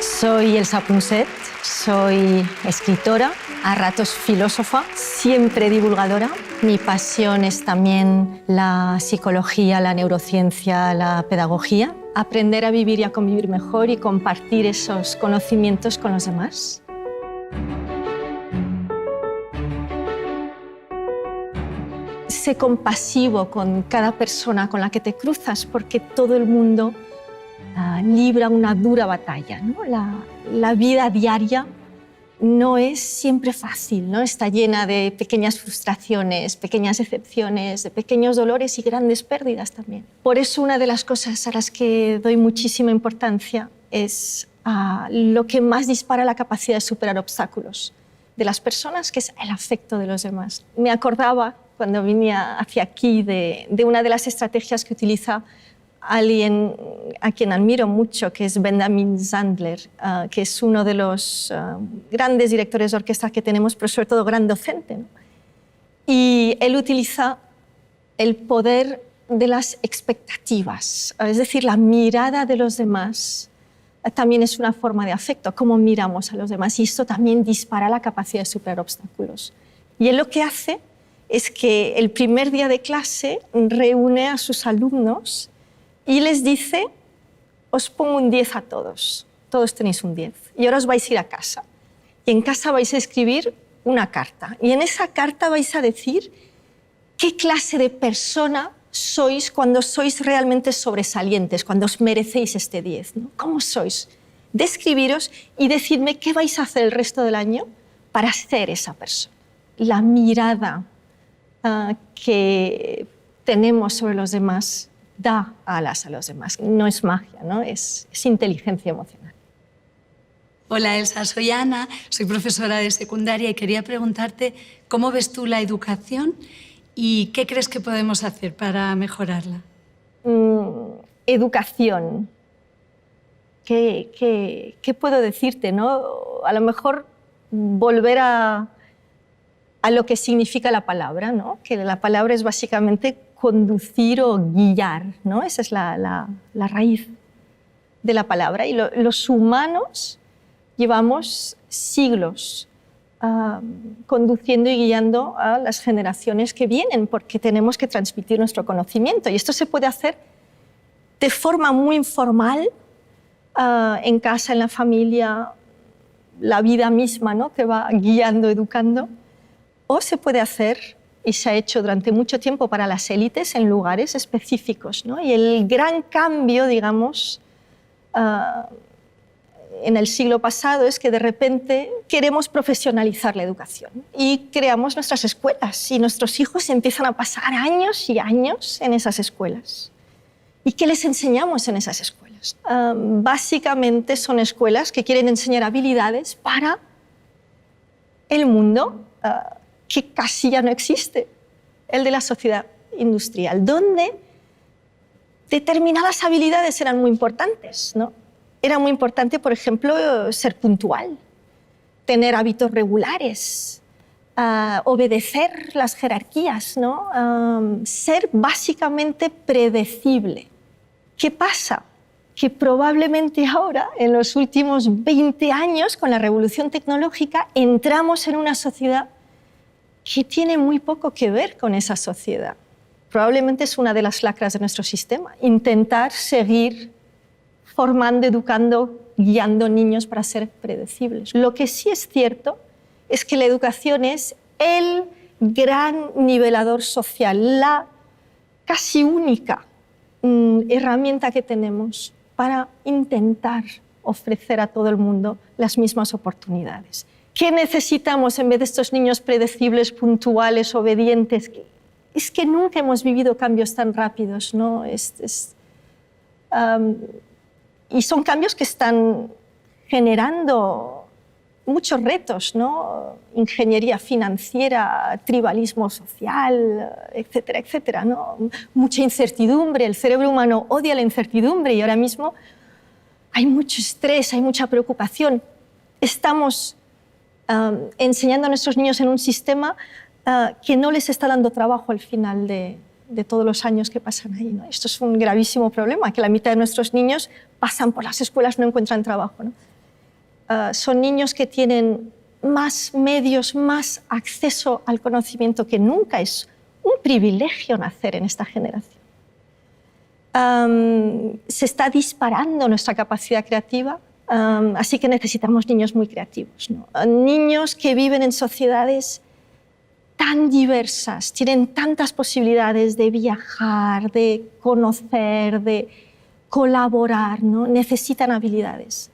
Soy Elsa Punset, soy escritora, a ratos filósofa, siempre divulgadora. Mi pasión es también la psicología, la neurociencia, la pedagogía. Aprender a vivir y a convivir mejor y compartir esos conocimientos con los demás. Sé compasivo con cada persona con la que te cruzas, porque todo el mundo libra una dura batalla, ¿no? La vida diaria no es siempre fácil, ¿no? Está llena de pequeñas frustraciones, pequeñas decepciones, de pequeños dolores y grandes pérdidas también. Por eso una de las cosas a las que doy muchísima importancia es lo que más dispara la capacidad de superar obstáculos de las personas, que es el afecto de los demás. Me acordaba cuando venía hacia aquí de una de las estrategias que utiliza alguien a quien admiro mucho, que es Benjamin Sandler, que es uno de los grandes directores de orquesta que tenemos, pero sobre todo gran docente, ¿no? Y él utiliza el poder de las expectativas, es decir, la mirada de los demás también es una forma de afecto, cómo miramos a los demás, y esto también dispara la capacidad de superar obstáculos. Y él lo que hace es que el primer día de clase reúne a sus alumnos y les dice: os pongo un 10 a todos, todos tenéis un 10, y ahora os vais a ir a casa. Y en casa vais a escribir una carta, y en esa carta vais a decir qué clase de persona sois cuando sois realmente sobresalientes, cuando os merecéis este 10, ¿no? ¿Cómo sois? Describiros y decidme qué vais a hacer el resto del año para ser esa persona. La mirada que tenemos sobre los demás da alas a los demás. No es magia, ¿no? Es inteligencia emocional. Hola Elsa, soy Ana, soy profesora de secundaria y quería preguntarte cómo ves tú la educación y qué crees que podemos hacer para mejorarla. Educación. ¿Qué puedo decirte, no? A lo mejor volver a lo que significa la palabra, ¿no? Que la palabra es básicamente conducir o guiar, ¿no? Esa es la raíz de la palabra. Y los humanos llevamos siglos conduciendo y guiando a las generaciones que vienen, porque tenemos que transmitir nuestro conocimiento. Y esto se puede hacer de forma muy informal, en casa, en la familia, la vida misma, ¿no? Te va guiando, educando. O se puede hacer, y se ha hecho durante mucho tiempo para las élites, en lugares específicos, ¿no? Y el gran cambio, digamos, en el siglo pasado es que de repente queremos profesionalizar la educación y creamos nuestras escuelas, y nuestros hijos empiezan a pasar años y años en esas escuelas. ¿Y qué les enseñamos en esas escuelas? Básicamente son escuelas que quieren enseñar habilidades para el mundo que casi ya no existe, el de la sociedad industrial, donde determinadas habilidades eran muy importantes, ¿no? Era muy importante, por ejemplo, ser puntual, tener hábitos regulares, obedecer las jerarquías, ¿no? Ser básicamente predecible. ¿Qué pasa? Que probablemente ahora, en los últimos 20 años, con la revolución tecnológica, entramos en una sociedad que tiene muy poco que ver con esa sociedad. Probablemente es una de las lacras de nuestro sistema, intentar seguir formando, educando, guiando niños para ser predecibles. Lo que sí es cierto es que la educación es el gran nivelador social, la casi única herramienta que tenemos para intentar ofrecer a todo el mundo las mismas oportunidades. ¿Qué necesitamos en vez de estos niños predecibles, puntuales, obedientes? Es que nunca hemos vivido cambios tan rápidos, ¿no? Y son cambios que están generando muchos retos, ¿no? Ingeniería financiera, tribalismo social, etcétera, etcétera, ¿no? Mucha incertidumbre. El cerebro humano odia la incertidumbre y ahora mismo hay mucho estrés, hay mucha preocupación. Estamos enseñando a nuestros niños en un sistema que no les está dando trabajo al final de todos los años que pasan ahí, ¿no? Esto es un gravísimo problema, que la mitad de nuestros niños pasan por las escuelas, no encuentran trabajo, ¿no? Son niños que tienen más medios, más acceso al conocimiento que nunca. Es un privilegio nacer en esta generación. Se está disparando nuestra capacidad creativa, así que necesitamos niños muy creativos, ¿no? Niños que viven en sociedades tan diversas, tienen tantas posibilidades de viajar, de conocer, de colaborar, ¿no? Necesitan habilidades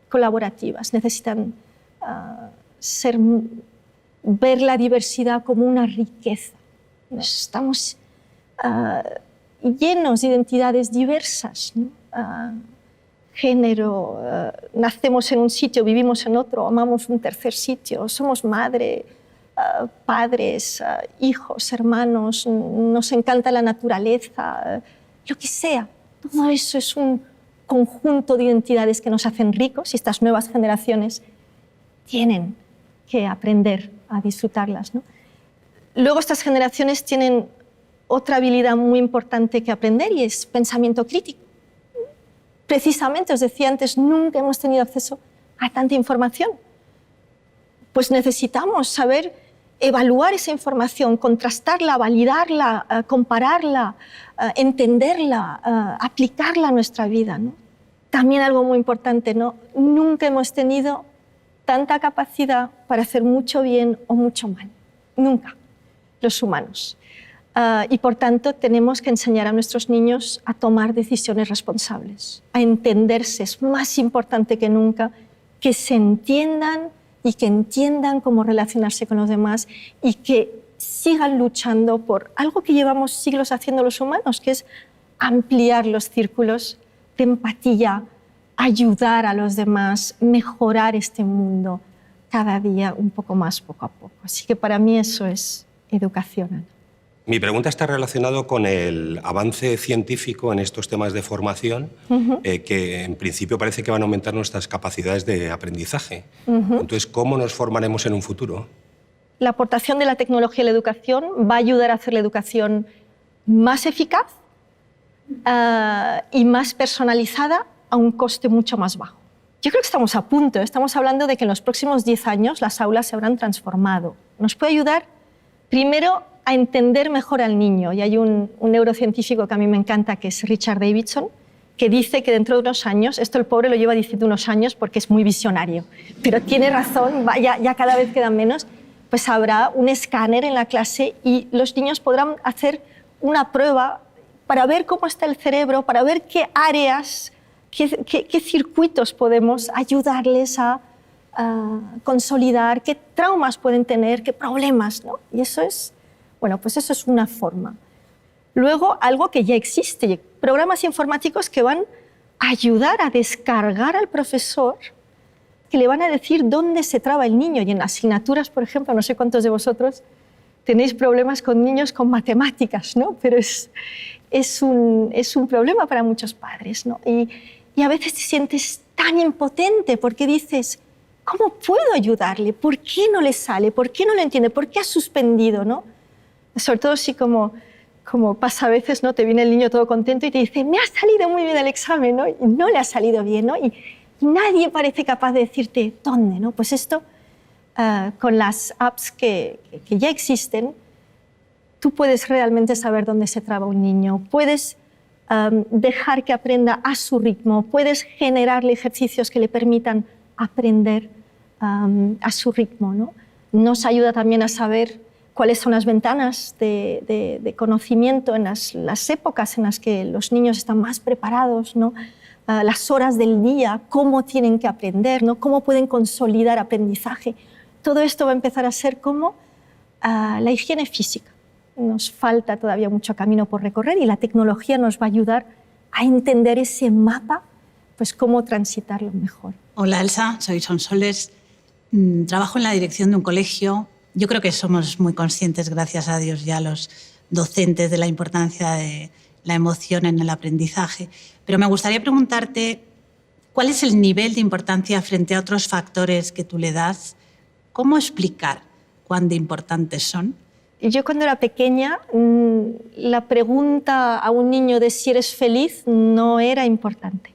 colaborativas, necesitan ver la diversidad como una riqueza. Estamos llenos de identidades diversas, ¿no? Género, nacemos en un sitio, vivimos en otro, amamos un tercer sitio, somos madre, padres, hijos, hermanos, nos encanta la naturaleza, lo que sea. Todo eso es un conjunto de identidades que nos hacen ricos y estas nuevas generaciones tienen que aprender a disfrutarlas, ¿no? Luego estas generaciones tienen otra habilidad muy importante que aprender y es pensamiento crítico. Precisamente, os decía antes, nunca hemos tenido acceso a tanta información. Pues necesitamos saber evaluar esa información, contrastarla, validarla, compararla, entenderla, aplicarla a nuestra vida, ¿no? También algo muy importante, ¿no? Nunca hemos tenido tanta capacidad para hacer mucho bien o mucho mal. Nunca, los humanos. Y por tanto tenemos que enseñar a nuestros niños a tomar decisiones responsables, a entenderse. Es más importante que nunca que se entiendan y que entiendan cómo relacionarse con los demás y que sigan luchando por algo que llevamos siglos haciendo los humanos, que es ampliar los círculos de empatía, ayudar a los demás, mejorar este mundo cada día un poco más, poco a poco. Así que para mí eso es educación, Ana. Mi pregunta está relacionada con el avance científico en estos temas de formación, que en principio parece que van a aumentar nuestras capacidades de aprendizaje. Entonces, ¿cómo nos formaremos en un futuro? La aportación de la tecnología a la educación va a ayudar a hacer la educación más eficaz y más personalizada a un coste mucho más bajo. Yo creo que estamos a punto. Estamos hablando de que en los próximos 10 años las aulas se habrán transformado. Nos puede ayudar, primero, a entender mejor al niño. Y hay un neurocientífico que a mí me encanta, que es Richard Davidson, que dice que dentro de unos años, esto el pobre lo lleva diciendo unos años porque es muy visionario, pero tiene razón, ya cada vez quedan menos, pues habrá un escáner en la clase y los niños podrán hacer una prueba para ver cómo está el cerebro, para ver qué áreas, qué circuitos podemos ayudarles a consolidar, qué traumas pueden tener, qué problemas, ¿no? Y eso es, bueno, pues eso es una forma. Luego, algo que ya existe, programas informáticos que van a ayudar a descargar al profesor, que le van a decir dónde se traba el niño. Y en asignaturas, por ejemplo, no sé cuántos de vosotros tenéis problemas con niños con matemáticas, ¿no? Pero es un problema para muchos padres, ¿no? Y a veces te sientes tan impotente porque dices, ¿cómo puedo ayudarle? ¿Por qué no le sale? ¿Por qué no lo entiende? ¿Por qué ha suspendido, no? Sobre todo si como pasa a veces, ¿no? Te viene el niño todo contento y te dice, me ha salido muy bien el examen, ¿no? Y no le ha salido bien, ¿no? Y nadie parece capaz de decirte dónde, ¿no? Pues esto, con las apps que ya existen, tú puedes realmente saber dónde se traba un niño, puedes dejar que aprenda a su ritmo, puedes generarle ejercicios que le permitan aprender a su ritmo, ¿no? Nos ayuda también a saber cuáles son las ventanas de conocimiento en las épocas en las que los niños están más preparados, ¿no? Las horas del día, cómo tienen que aprender, ¿no? Cómo pueden consolidar aprendizaje. Todo esto va a empezar a ser como la higiene física. Nos falta todavía mucho camino por recorrer y la tecnología nos va a ayudar a entender ese mapa, pues cómo transitarlo mejor. Hola Elsa, soy Sonsoles. Trabajo en la dirección de un colegio. Yo creo que somos muy conscientes, gracias a Dios, ya los docentes, de la importancia de la emoción en el aprendizaje. Pero me gustaría preguntarte, ¿cuál es el nivel de importancia frente a otros factores que tú le das? ¿Cómo explicar cuán de importantes son? Yo cuando era pequeña, la pregunta a un niño de si eres feliz no era importante.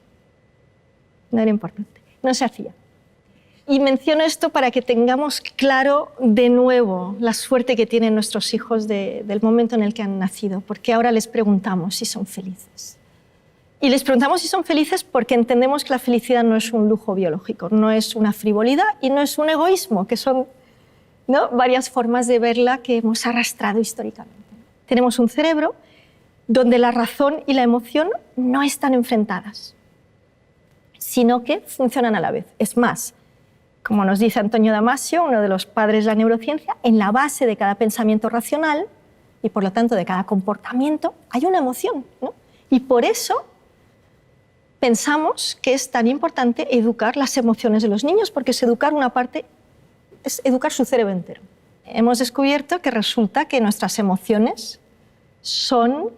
No era importante, no se hacía. Y menciono esto para que tengamos claro de nuevo la suerte que tienen nuestros hijos del momento en el que han nacido, porque ahora les preguntamos si son felices. Y les preguntamos si son felices porque entendemos que la felicidad no es un lujo biológico, no es una frivolidad y no es un egoísmo, que son, ¿no?, varias formas de verla que hemos arrastrado históricamente. Tenemos un cerebro donde la razón y la emoción no están enfrentadas, sino que funcionan a la vez. Es más, como nos dice Antonio Damasio, uno de los padres de la neurociencia, en la base de cada pensamiento racional y por lo tanto de cada comportamiento hay una emoción, ¿no? Y por eso pensamos que es tan importante educar las emociones de los niños, porque es educar una parte, es educar su cerebro entero. Hemos descubierto que resulta que nuestras emociones son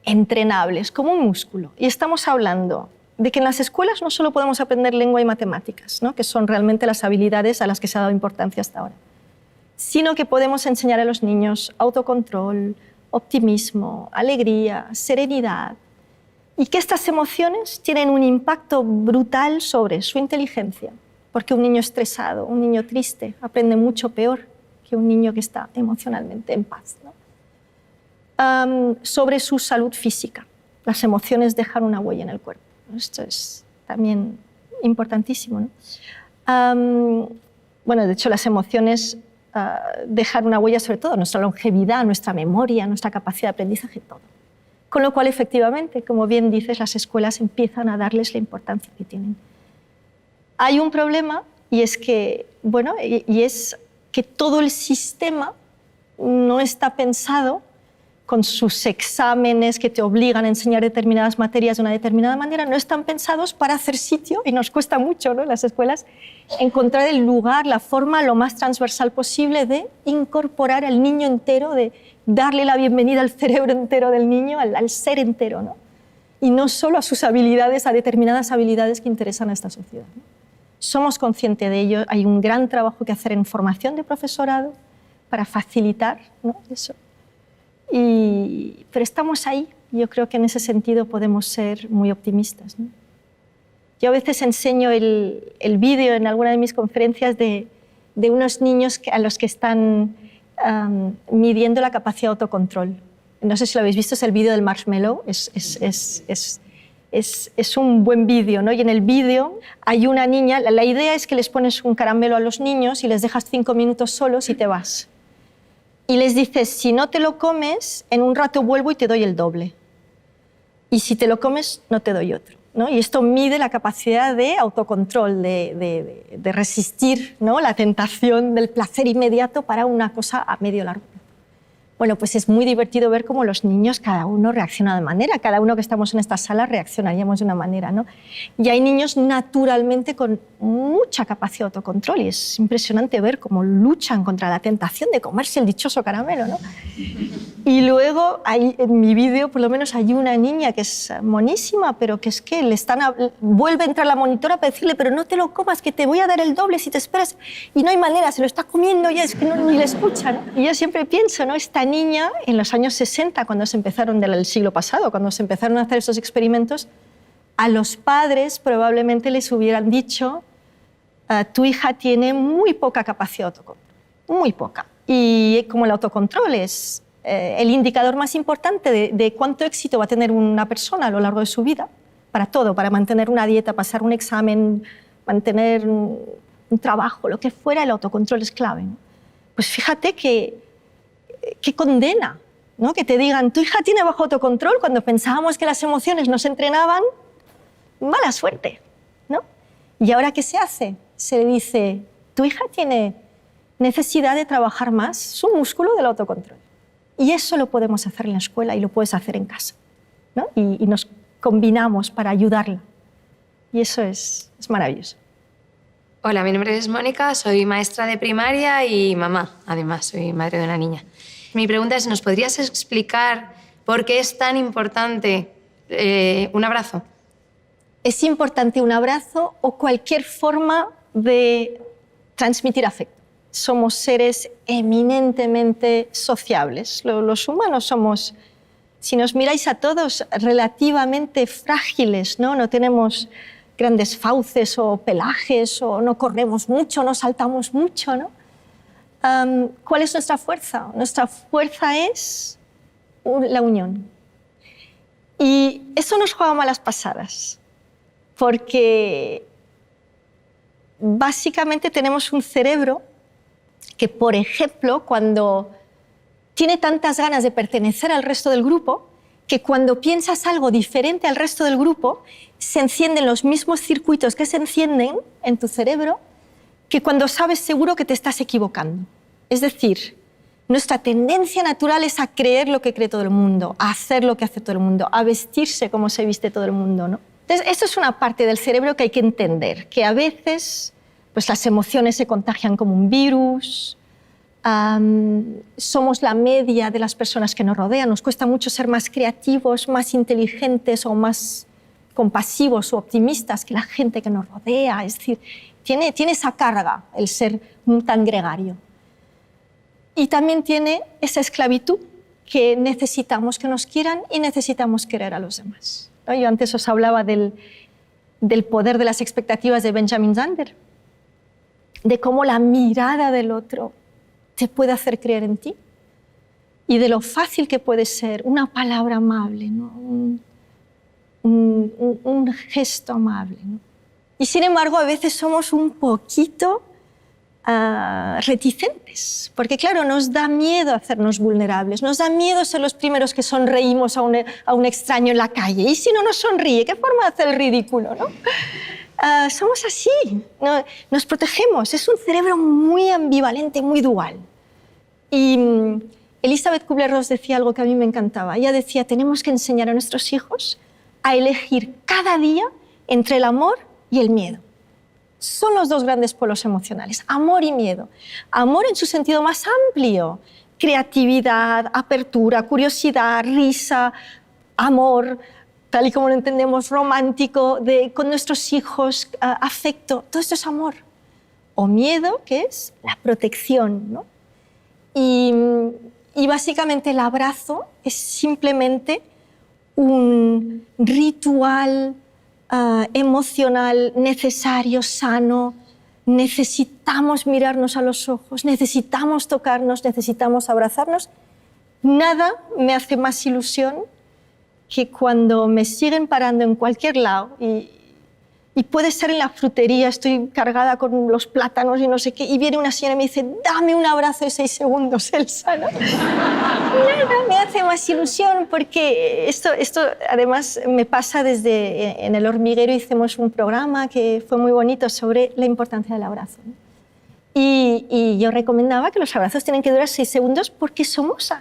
entrenables, como un músculo. Y estamos hablando de que en las escuelas no solo podemos aprender lengua y matemáticas, ¿no?, que son realmente las habilidades a las que se ha dado importancia hasta ahora, sino que podemos enseñar a los niños autocontrol, optimismo, alegría, serenidad, y que estas emociones tienen un impacto brutal sobre su inteligencia, porque un niño estresado, un niño triste, aprende mucho peor que un niño que está emocionalmente en paz, ¿no? Sobre su salud física. Las emociones dejan una huella en el cuerpo. Esto es también importantísimo, ¿no? Bueno, de hecho, las emociones dejan una huella sobre todo en nuestra longevidad, nuestra memoria, nuestra capacidad de aprendizaje, todo. Con lo cual, efectivamente, como bien dices, las escuelas empiezan a darles la importancia que tienen. Hay un problema y es que, bueno, y es que todo el sistema no está pensado con sus exámenes que te obligan a enseñar determinadas materias de una determinada manera, no están pensados para hacer sitio, y nos cuesta mucho, ¿no?, en las escuelas, encontrar el lugar, la forma lo más transversal posible de incorporar al niño entero, de darle la bienvenida al cerebro entero del niño, al ser entero, ¿no?, y no solo a sus habilidades, a determinadas habilidades que interesan a esta sociedad, ¿no? Somos conscientes de ello, hay un gran trabajo que hacer en formación de profesorado para facilitar, ¿no?, eso. Pero estamos ahí. Yo creo que en ese sentido podemos ser muy optimistas, ¿no? Yo a veces enseño el vídeo en alguna de mis conferencias de unos niños a los que están midiendo la capacidad de autocontrol. No sé si lo habéis visto, es el vídeo del marshmallow. Es un buen vídeo, ¿no? Y en el vídeo hay una niña, la idea es que les pones un caramelo a los niños y les dejas 5 minutos solos y te vas. Y les dices, si no te lo comes, en un rato vuelvo y te doy el doble. Y si te lo comes, no te doy otro, ¿no? Y esto mide la capacidad de autocontrol, de resistir, ¿no?, la tentación del placer inmediato para una cosa a medio largo plazo. Bueno, pues es muy divertido ver cómo los niños, cada uno reacciona de manera. Cada uno que estamos en esta sala reaccionaríamos de una manera, ¿no? Y hay niños naturalmente con mucha capacidad de autocontrol y es impresionante ver cómo luchan contra la tentación de comerse el dichoso caramelo, ¿no? Y luego, en mi vídeo, por lo menos, hay una niña que es monísima, pero que es que vuelve a entrar la monitora para decirle, pero no te lo comas, que te voy a dar el doble si te esperas. Y no hay manera, se lo está comiendo ya, es que ni le escucha, ¿no? Y yo siempre pienso, ¿no?, esta niña, en los años 60, cuando se empezaron, del siglo pasado, cuando se empezaron a hacer estos experimentos, a los padres probablemente les hubieran dicho, tu hija tiene muy poca capacidad de autocontrol, muy poca. Y como el autocontrol es el indicador más importante de cuánto éxito va a tener una persona a lo largo de su vida, para todo, para mantener una dieta, pasar un examen, mantener un trabajo, lo que fuera, el autocontrol es clave, ¿no? Pues fíjate qué condena, ¿no?, que te digan, tu hija tiene bajo autocontrol, cuando pensábamos que las emociones no se entrenaban, mala suerte, ¿no? ¿Y ahora qué se hace? Se le dice, tu hija tiene necesidad de trabajar más su músculo del autocontrol. Y eso lo podemos hacer en la escuela y lo puedes hacer en casa, ¿no? Y nos combinamos para ayudarla. Y eso es maravilloso. Hola, mi nombre es Mónica, soy maestra de primaria y mamá, además, soy madre de una niña. Mi pregunta es, ¿nos podrías explicar por qué es tan importante un abrazo? Es importante un abrazo o cualquier forma de transmitir afecto. somos seres eminentemente sociables. Los humanos somos, si nos miráis a todos, relativamente frágiles, ¿no? No tenemos grandes fauces o pelajes, o no corremos mucho, no saltamos mucho, ¿no? ¿Cuál es nuestra fuerza? Nuestra fuerza es la unión. Y eso nos juega malas pasadas, porque básicamente tenemos un cerebro que, por ejemplo, cuando tiene tantas ganas de pertenecer al resto del grupo, que cuando piensas algo diferente al resto del grupo, se encienden los mismos circuitos que se encienden en tu cerebro que cuando sabes seguro que te estás equivocando. Es decir, nuestra tendencia natural es a creer lo que cree todo el mundo, a hacer lo que hace todo el mundo, a vestirse como se viste todo el mundo, ¿no? Entonces, esto es una parte del cerebro que hay que entender, que a veces pues, las emociones se contagian como un virus, somos la media de las personas que nos rodean, nos cuesta mucho ser más creativos, más inteligentes o más compasivos o optimistas que la gente que nos rodea. Es decir, tiene esa carga el ser tan gregario. Y también tiene esa esclavitud que necesitamos que nos quieran y necesitamos querer a los demás. ¿No? Yo antes os hablaba del poder de las expectativas de Benjamin Zander, de cómo la mirada del otro te puede hacer creer en ti y de lo fácil que puede ser una palabra amable, ¿no? un gesto amable, ¿no? Y sin embargo, a veces somos un poquito reticentes, porque claro, nos da miedo hacernos vulnerables, nos da miedo ser los primeros que sonreímos a un extraño en la calle. ¿Y si no nos sonríe? ¿Qué forma de hacer el ridículo, no? Somos así, ¿no? Nos protegemos. Es un cerebro muy ambivalente, muy dual. Y Elizabeth Kubler-Ross decía algo que a mí me encantaba. Ella decía, tenemos que enseñar a nuestros hijos a elegir cada día entre el amor y el miedo. Son los dos grandes polos emocionales, amor y miedo. Amor en su sentido más amplio, creatividad, apertura, curiosidad, risa, amor, tal y como lo entendemos, romántico, con nuestros hijos, afecto, todo esto es amor. O miedo, que es la protección, ¿no? Y básicamente el abrazo es simplemente un ritual emocional necesario, sano. Necesitamos mirarnos a los ojos, necesitamos tocarnos, necesitamos abrazarnos. Nada me hace más ilusión que cuando me siguen parando en cualquier lado y puede ser en la frutería, estoy cargada con los plátanos y no sé qué, y viene una señora y me dice, dame un abrazo de 6 segundos, Elsa, ¿no? Nada me hace más ilusión, porque esto además me pasa desde en El Hormiguero. Hicimos un programa que fue muy bonito sobre la importancia del abrazo, ¿no? Y yo recomendaba que los abrazos tienen que durar 6 segundos porque somos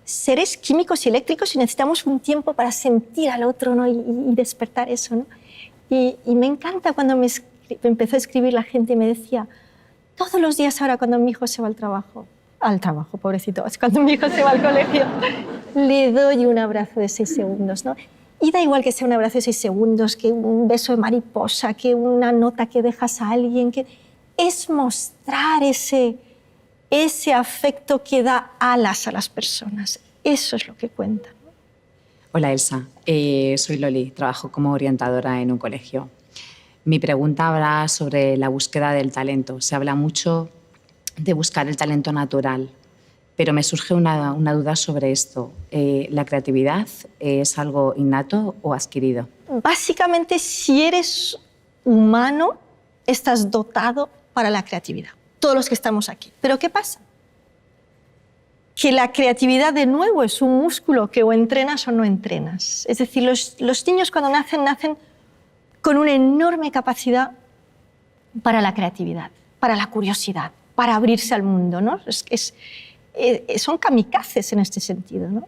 seres químicos y eléctricos y necesitamos un tiempo para sentir al otro, ¿no? y despertar eso, ¿no? Y me encanta cuando me empezó a escribir la gente y me decía, todos los días ahora cuando mi hijo se va al trabajo, pobrecito, cuando mi hijo se va al colegio, le doy un abrazo de 6 segundos, ¿no? Y da igual que sea un abrazo de 6 segundos, que un beso de mariposa, que una nota que dejas a alguien, que es mostrar ese afecto que da alas a las personas. Eso es lo que cuenta. Hola Elsa, soy Loli, trabajo como orientadora en un colegio. Mi pregunta habla sobre la búsqueda del talento. Se habla mucho de buscar el talento natural, pero me surge una duda sobre esto. ¿La creatividad es algo innato o adquirido? Básicamente, si eres humano, estás dotado para la creatividad. Todos los que estamos aquí. ¿Pero qué pasa? Que la creatividad, de nuevo, es un músculo que o entrenas o no entrenas. Es decir, los niños cuando nacen con una enorme capacidad para la creatividad, para la curiosidad, para abrirse al mundo, ¿no? Son kamikazes en este sentido, ¿no?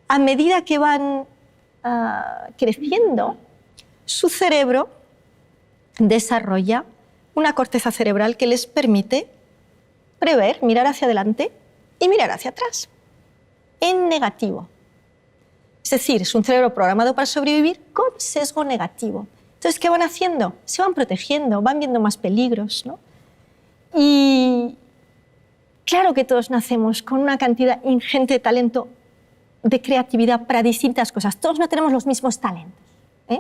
A medida que van creciendo, su cerebro desarrolla una corteza cerebral que les permite prever, mirar hacia adelante y mirar hacia atrás, en negativo. Es decir, es un cerebro programado para sobrevivir con sesgo negativo. Entonces, ¿qué van haciendo? Se van protegiendo, van viendo más peligros, ¿no? Y claro que todos nacemos con una cantidad ingente de talento, de creatividad para distintas cosas. Todos no tenemos los mismos talentos.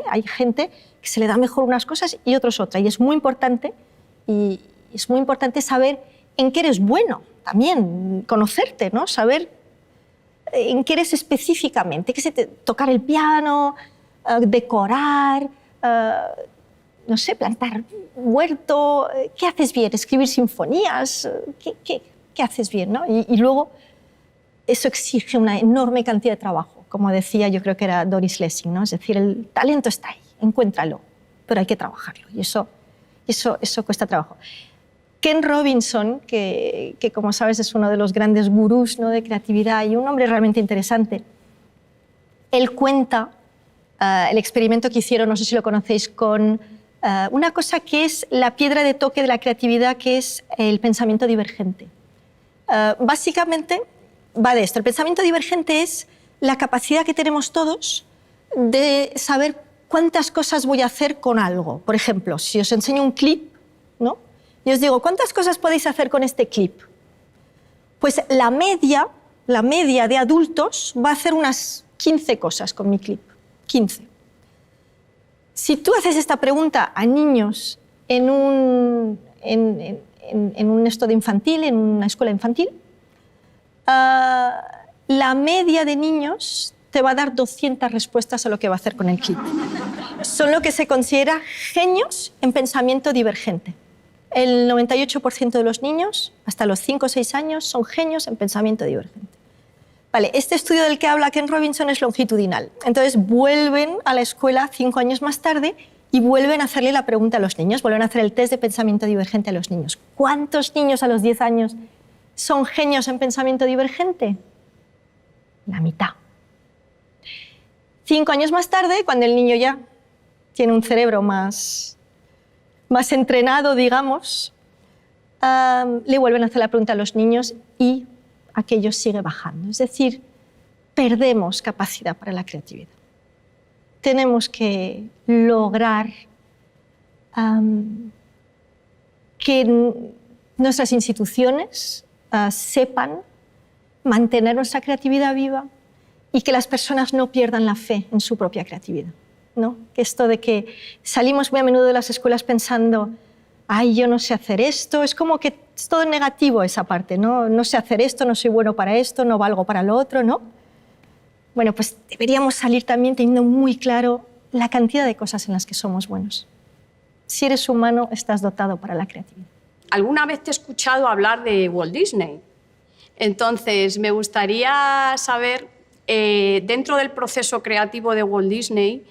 Hay gente que se le da mejor unas cosas y otros otras. Y es muy importante saber en qué eres bueno, también conocerte, ¿no? Saber en qué eres específicamente. Tocar el piano, decorar, no sé, plantar huerto. ¿Qué haces bien? Escribir sinfonías. ¿Qué haces bien, ¿no? Y luego eso exige una enorme cantidad de trabajo. Como decía, yo creo que era Doris Lessing, ¿no? Es decir, el talento está ahí, encuéntralo, pero hay que trabajarlo. Y eso cuesta trabajo. Ken Robinson, que como sabes es uno de los grandes gurús, ¿no?, de creatividad y un hombre realmente interesante, él cuenta el experimento que hicieron, no sé si lo conocéis, con una cosa que es la piedra de toque de la creatividad, que es el pensamiento divergente. Básicamente va de esto. El pensamiento divergente es la capacidad que tenemos todos de saber cuántas cosas voy a hacer con algo. Por ejemplo, si os enseño un clip, ¿no?, y os digo, ¿cuántas cosas podéis hacer con este clip? Pues la media de adultos va a hacer unas 15 cosas con mi clip. 15. Si tú haces esta pregunta a niños en un estudio infantil, en una escuela infantil, la media de niños te va a dar 200 respuestas a lo que va a hacer con el clip. Son lo que se considera genios en pensamiento divergente. El 98% de los niños, hasta los 5 o 6 años, son genios en pensamiento divergente. Vale, este estudio del que habla Ken Robinson es longitudinal. Entonces vuelven a la escuela 5 años más tarde y vuelven a hacerle la pregunta a los niños, vuelven a hacer el test de pensamiento divergente a los niños. ¿Cuántos niños a los 10 años son genios en pensamiento divergente? La mitad. 5 años más tarde, cuando el niño ya tiene un cerebro más entrenado, digamos, le vuelven a hacer la pregunta a los niños y aquello sigue bajando. Es decir, perdemos capacidad para la creatividad. Tenemos que lograr que nuestras instituciones sepan mantener nuestra creatividad viva y que las personas no pierdan la fe en su propia creatividad, ¿no? Que esto de que salimos muy a menudo de las escuelas pensando, ay, yo no sé hacer esto, es como que es todo negativo esa parte, ¿no? No sé hacer esto, no soy bueno para esto, no valgo para lo otro, ¿no? Bueno, pues deberíamos salir también teniendo muy claro la cantidad de cosas en las que somos buenos. Si eres humano, estás dotado para la creatividad. Alguna vez te he escuchado hablar de Walt Disney. Entonces, me gustaría saber, dentro del proceso creativo de Walt Disney,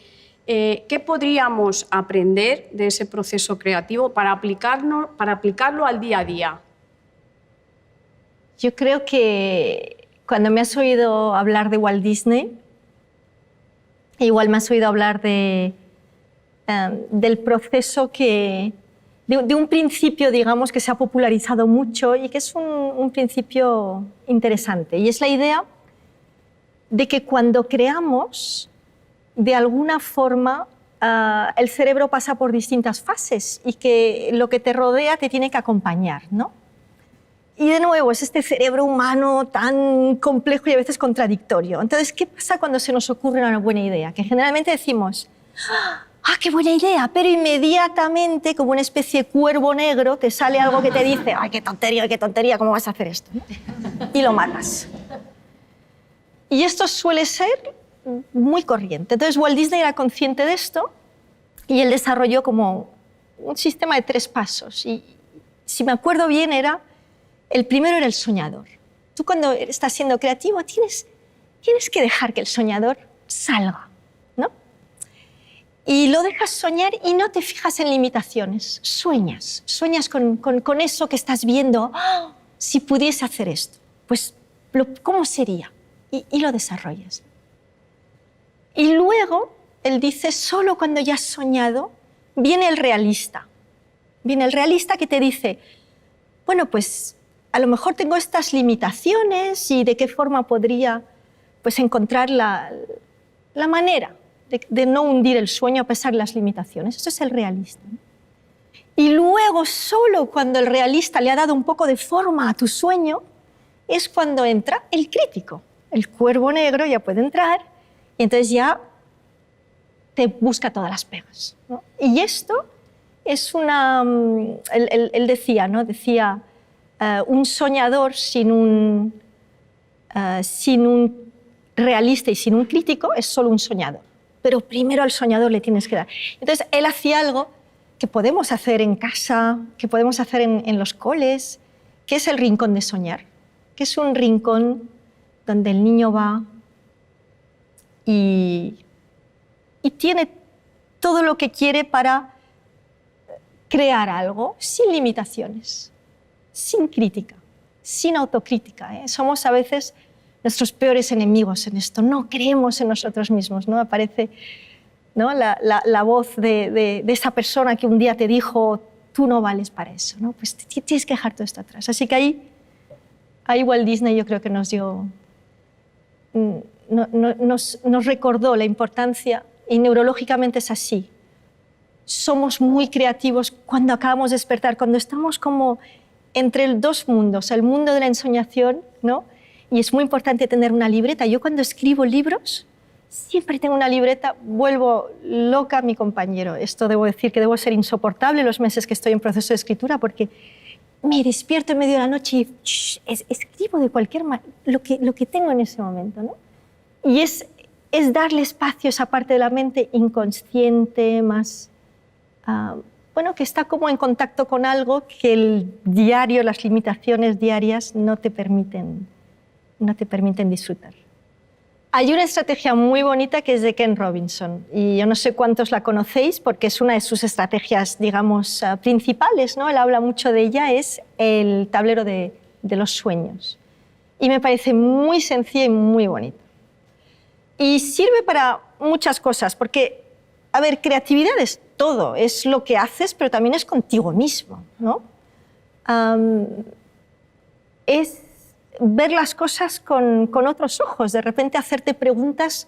¿qué podríamos aprender de ese proceso creativo para aplicarlo al día a día? Yo creo que cuando me has oído hablar de Walt Disney, igual me has oído hablar del proceso de un principio, digamos, que se ha popularizado mucho y que es un principio interesante. Y es la idea de que cuando creamos, de alguna forma, el cerebro pasa por distintas fases y que lo que te rodea te tiene que acompañar, ¿no? Y de nuevo, es este cerebro humano tan complejo y a veces contradictorio. Entonces, ¿qué pasa cuando se nos ocurre una buena idea? Que generalmente decimos, ¡ah, qué buena idea! Pero inmediatamente, como una especie de cuervo negro, te sale algo que te dice, ¡ay, qué tontería, cómo vas a hacer esto! Y lo matas. Y esto suele ser muy corriente. Entonces, Walt Disney era consciente de esto y él desarrolló como un sistema de 3 pasos. Y si me acuerdo bien, el primero era el soñador. Tú cuando estás siendo creativo tienes que dejar que el soñador salga, ¿no? Y lo dejas soñar y no te fijas en limitaciones. Sueñas con eso que estás viendo. ¡Oh! Si pudiese hacer esto, pues ¿cómo sería? Y lo desarrollas. Y luego, él dice, solo cuando ya has soñado, viene el realista. Viene el realista que te dice, bueno, pues a lo mejor tengo estas limitaciones y de qué forma podría pues, encontrar la manera de no hundir el sueño a pesar de las limitaciones. Eso es el realista, ¿no? Y luego, solo cuando el realista le ha dado un poco de forma a tu sueño, es cuando entra el crítico. El cuervo negro ya puede entrar y entonces ya te busca todas las pegas, ¿no? Y esto es una... Él decía, ¿no? Decía, un soñador sin un realista y sin un crítico es solo un soñador. Pero primero al soñador le tienes que dar. Entonces, él hacía algo que podemos hacer en casa, que podemos hacer en los coles, que es el rincón de soñar, que es un rincón donde el niño va y tiene todo lo que quiere para crear algo sin limitaciones, sin crítica, sin autocrítica, ¿eh? Somos a veces nuestros peores enemigos en esto. No creemos en nosotros mismos, ¿no? Aparece, ¿no? la voz de esa persona que un día te dijo, tú no vales para eso, ¿no? Pues tienes que dejar todo esto atrás. Así que ahí Walt Disney yo creo que nos recordó la importancia, y neurológicamente es así. Somos muy creativos cuando acabamos de despertar, cuando estamos como entre dos mundos, el mundo de la ensoñación, ¿no? Y es muy importante tener una libreta. Yo cuando escribo libros, siempre tengo una libreta, vuelvo loca a mi compañero. Esto debo decir que debo ser insoportable los meses que estoy en proceso de escritura, porque me despierto en medio de la noche y escribo de cualquier manera lo que tengo en ese momento, ¿no? Y es darle espacio a esa parte de la mente inconsciente, más... bueno, que está como en contacto con algo que el diario, las limitaciones diarias no te permiten disfrutar. Hay una estrategia muy bonita que es de Ken Robinson, y yo no sé cuántos la conocéis porque es una de sus estrategias, digamos, principales, ¿no? Él habla mucho de ella, es el tablero de los sueños. Y me parece muy sencilla y muy bonita. Y sirve para muchas cosas, porque, a ver, creatividad es todo, es lo que haces, pero también es contigo mismo, ¿no? Es ver las cosas con otros ojos, de repente hacerte preguntas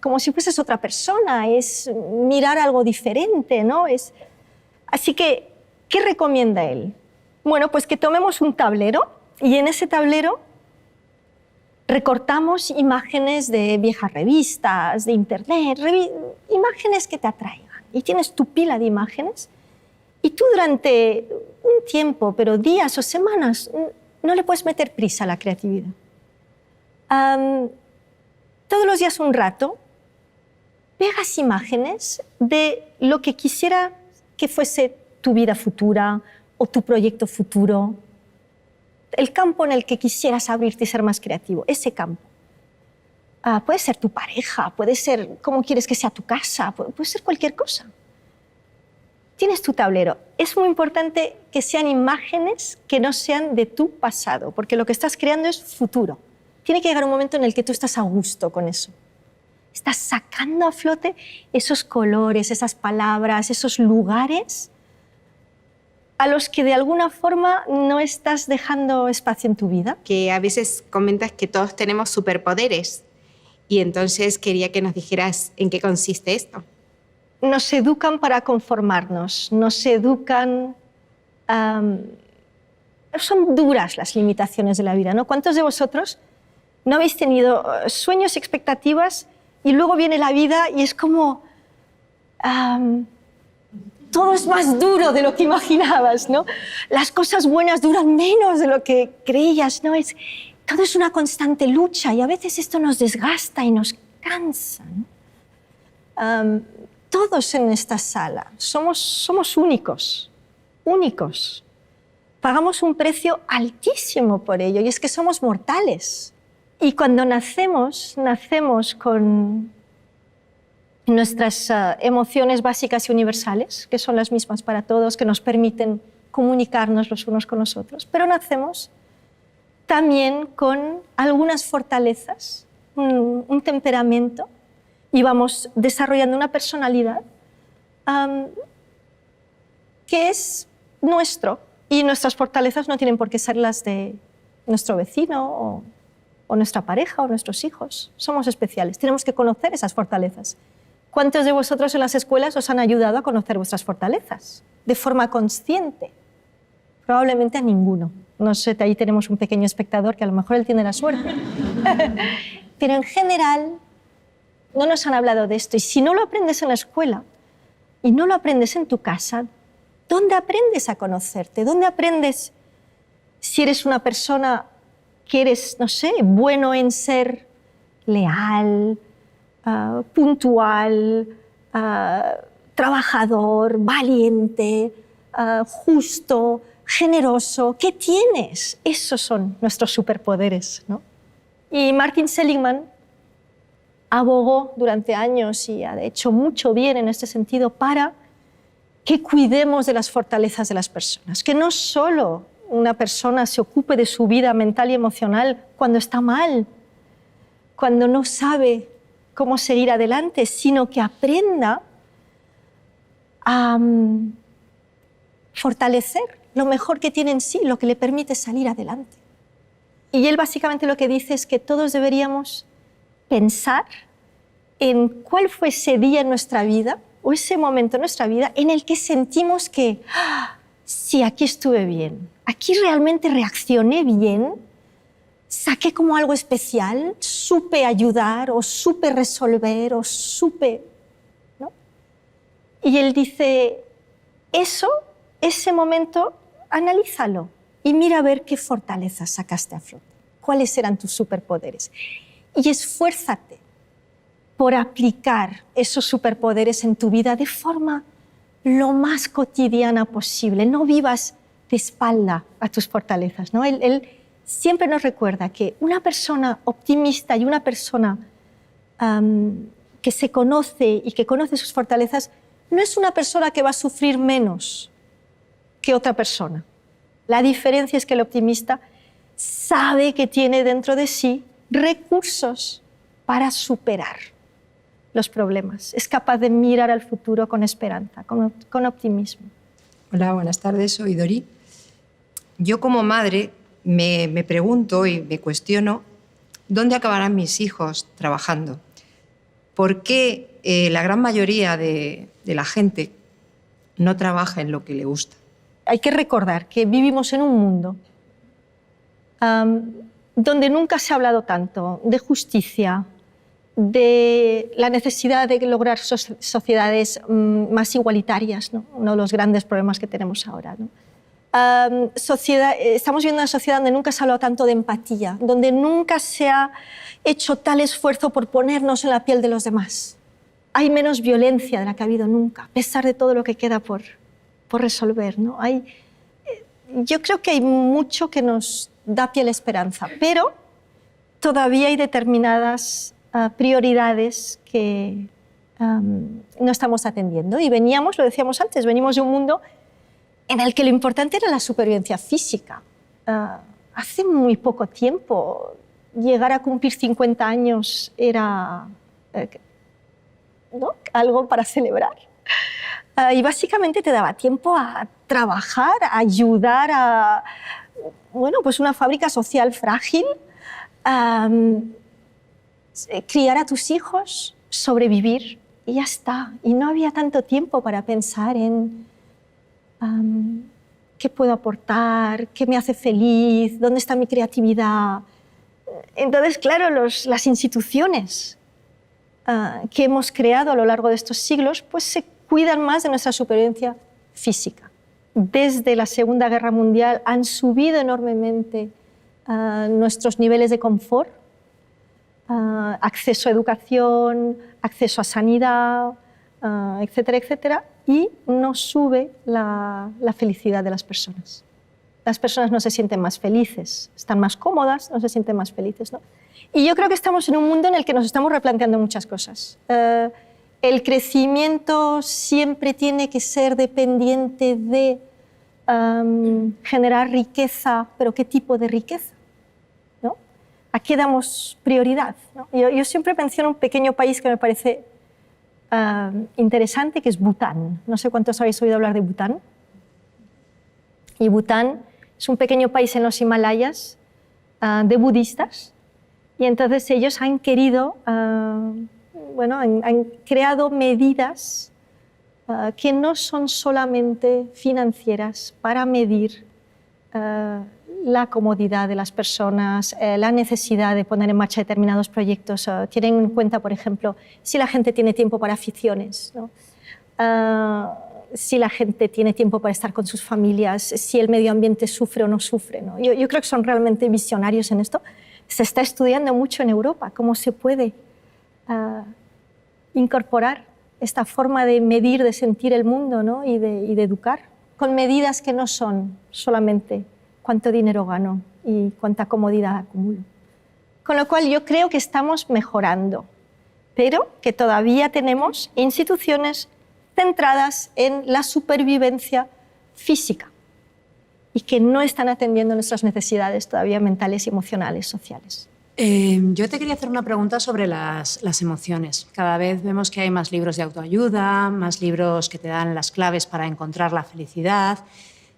como si fueses otra persona, es mirar algo diferente, ¿no? Así que, ¿qué recomienda él? Bueno, pues que tomemos un tablero y en ese tablero recortamos imágenes de viejas revistas, de internet, imágenes que te atraigan. Y tienes tu pila de imágenes y tú durante un tiempo, pero días o semanas, no le puedes meter prisa a la creatividad. Todos los días un rato pegas imágenes de lo que quisiera que fuese tu vida futura o tu proyecto futuro, el campo en el que quisieras abrirte y ser más creativo, ese campo. Puede ser tu pareja, puede ser cómo quieres que sea tu casa, puede ser cualquier cosa. Tienes tu tablero. Es muy importante que sean imágenes que no sean de tu pasado, porque lo que estás creando es futuro. Tiene que llegar un momento en el que tú estás a gusto con eso. Estás sacando a flote esos colores, esas palabras, esos lugares a los que de alguna forma no estás dejando espacio en tu vida. Que a veces comentas que todos tenemos superpoderes y entonces quería que nos dijeras en qué consiste esto. Nos educan para conformarnos, nos educan... son duras las limitaciones de la vida, ¿no? ¿Cuántos de vosotros no habéis tenido sueños y expectativas y luego viene la vida y es como... todo es más duro de lo que imaginabas, ¿no? Las cosas buenas duran menos de lo que creías, ¿no? Todo es una constante lucha y a veces esto nos desgasta y nos cansa, ¿no? Todos en esta sala somos únicos, únicos. Pagamos un precio altísimo por ello y es que somos mortales. Y cuando nacemos con nuestras emociones básicas y universales, que son las mismas para todos, que nos permiten comunicarnos los unos con los otros, pero nacemos también con algunas fortalezas, un temperamento, y vamos desarrollando una personalidad que es nuestro, y nuestras fortalezas no tienen por qué ser las de nuestro vecino o nuestra pareja o nuestros hijos. Somos especiales, tenemos que conocer esas fortalezas. ¿Cuántos de vosotros en las escuelas os han ayudado a conocer vuestras fortalezas de forma consciente? Probablemente a ninguno, No sé, ahí tenemos un pequeño espectador que a lo mejor él tiene la suerte. Pero en general no nos han hablado de esto. Y si no lo aprendes en la escuela y no lo aprendes en tu casa, ¿dónde aprendes a conocerte? ¿Dónde aprendes si eres una persona que eres, no sé, bueno en ser leal, puntual, trabajador, valiente, justo, generoso? ¿Qué tienes? Esos son nuestros superpoderes, ¿no? Y Martin Seligman abogó durante años y ha hecho mucho bien en este sentido para que cuidemos de las fortalezas de las personas, que no solo una persona se ocupe de su vida mental y emocional cuando está mal, cuando no sabe cómo seguir adelante, sino que aprenda a fortalecer lo mejor que tiene en sí, lo que le permite salir adelante. Y él básicamente lo que dice es que todos deberíamos pensar en cuál fue ese día en nuestra vida o ese momento en nuestra vida en el que sentimos que sí, aquí estuve bien, aquí realmente reaccioné bien, saqué como algo especial, supe ayudar o supe resolver o supe, ¿no? Y él dice, ese momento, analízalo y mira a ver qué fortalezas sacaste a flote, cuáles eran tus superpoderes. Y esfuérzate por aplicar esos superpoderes en tu vida de forma lo más cotidiana posible. No vivas de espalda a tus fortalezas, ¿no? Él siempre nos recuerda que una persona optimista y una persona que se conoce y que conoce sus fortalezas no es una persona que va a sufrir menos que otra persona. La diferencia es que el optimista sabe que tiene dentro de sí recursos para superar los problemas. Es capaz de mirar al futuro con esperanza, con optimismo. Hola, buenas tardes, soy Dori. Yo como madre me pregunto y me cuestiono dónde acabarán mis hijos trabajando. ¿Por qué la gran mayoría de la gente no trabaja en lo que le gusta? Hay que recordar que vivimos en un mundo donde nunca se ha hablado tanto de justicia, de la necesidad de lograr sociedades más igualitarias, ¿no? Uno de los grandes problemas que tenemos ahora, ¿no? Estamos viviendo una sociedad donde nunca se ha hablado tanto de empatía, donde nunca se ha hecho tal esfuerzo por ponernos en la piel de los demás. Hay menos violencia de la que ha habido nunca, a pesar de todo lo que queda por resolver, ¿no? Yo creo que hay mucho que nos da pie a la esperanza, pero todavía hay determinadas prioridades que no estamos atendiendo. Y lo decíamos antes, venimos de un mundo en el que lo importante era la supervivencia física. Hace muy poco tiempo, llegar a cumplir 50 años era algo para celebrar. Y básicamente te daba tiempo a trabajar, a ayudar a pues una fábrica social frágil, criar a tus hijos, sobrevivir y ya está. Y no había tanto tiempo para pensar en qué puedo aportar, qué me hace feliz, dónde está mi creatividad. Entonces, claro, las instituciones que hemos creado a lo largo de estos siglos pues se cuidan más de nuestra supervivencia física. Desde la Segunda Guerra Mundial han subido enormemente nuestros niveles de confort, acceso a educación, acceso a sanidad, etcétera, etcétera, y no sube la felicidad de las personas. Las personas no se sienten más felices, están más cómodas, no se sienten más felices, ¿no? Y yo creo que estamos en un mundo en el que nos estamos replanteando muchas cosas. El crecimiento siempre tiene que ser dependiente de generar riqueza, pero ¿qué tipo de riqueza? ¿No? ¿A qué damos prioridad? ¿No? Yo siempre menciono un pequeño país que me parece interesante, que es Bután. No sé cuántos habéis oído hablar de Bután. Y Bután es un pequeño país en los Himalayas de budistas, y entonces ellos han querido, han creado medidas que no son solamente financieras para medir la comodidad de las personas, la necesidad de poner en marcha determinados proyectos. Tienen en cuenta, por ejemplo, si la gente tiene tiempo para aficiones, ¿no? Si la gente tiene tiempo para estar con sus familias, si el medio ambiente sufre o no sufre, ¿no? Yo creo que son realmente visionarios en esto. Se está estudiando mucho en Europa cómo se puede incorporar esta forma de medir, de sentir el mundo, ¿no? y de educar, con medidas que no son solamente cuánto dinero gano y cuánta comodidad acumulo. Con lo cual yo creo que estamos mejorando, pero que todavía tenemos instituciones centradas en la supervivencia física y que no están atendiendo nuestras necesidades todavía mentales, emocionales, sociales. Yo te quería hacer una pregunta sobre las emociones. Cada vez vemos que hay más libros de autoayuda, más libros que te dan las claves para encontrar la felicidad.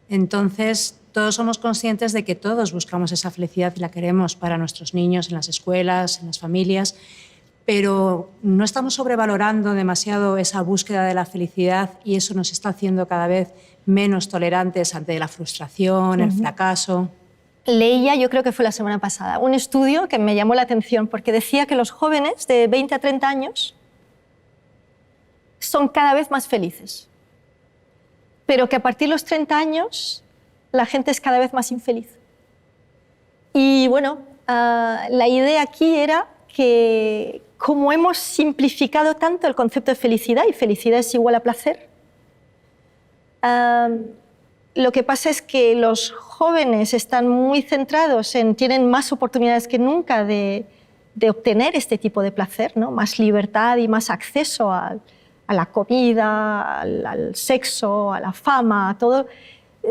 Entonces, todos somos conscientes de que todos buscamos esa felicidad y la queremos para nuestros niños en las escuelas, en las familias, pero no estamos sobrevalorando demasiado esa búsqueda de la felicidad y eso nos está haciendo cada vez menos tolerantes ante la frustración, el fracaso. Leía, yo creo que fue la semana pasada, un estudio que me llamó la atención porque decía que los jóvenes de 20 a 30 años son cada vez más felices, pero que a partir de los 30 años la gente es cada vez más infeliz. Y bueno, la idea aquí era que como hemos simplificado tanto el concepto de felicidad, y felicidad es igual a placer, lo que pasa es que los jóvenes están muy centrados tienen más oportunidades que nunca de obtener este tipo de placer, ¿no? Más libertad y más acceso a la comida, al sexo, a la fama, a todo.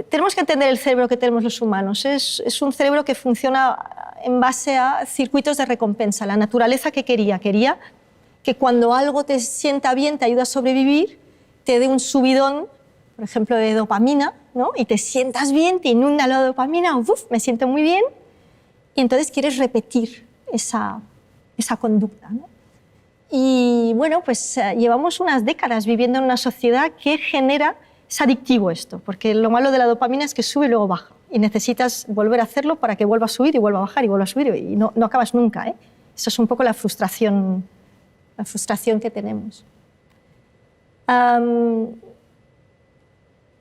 Tenemos que entender el cerebro que tenemos los humanos. Es un cerebro que funciona en base a circuitos de recompensa. La naturaleza que quería que cuando algo te sienta bien, te ayuda a sobrevivir, te dé un subidón, por ejemplo, de dopamina, ¿no? Y te sientas bien, te inunda la dopamina, ¡uf! Me siento muy bien, y entonces quieres repetir esa conducta, ¿no? Y bueno, pues llevamos unas décadas viviendo en una sociedad que genera, es adictivo esto, porque lo malo de la dopamina es que sube y luego baja, y necesitas volver a hacerlo para que vuelva a subir y vuelva a bajar y vuelva a subir, y no acabas nunca, ¿eh? Eso es un poco la frustración que tenemos.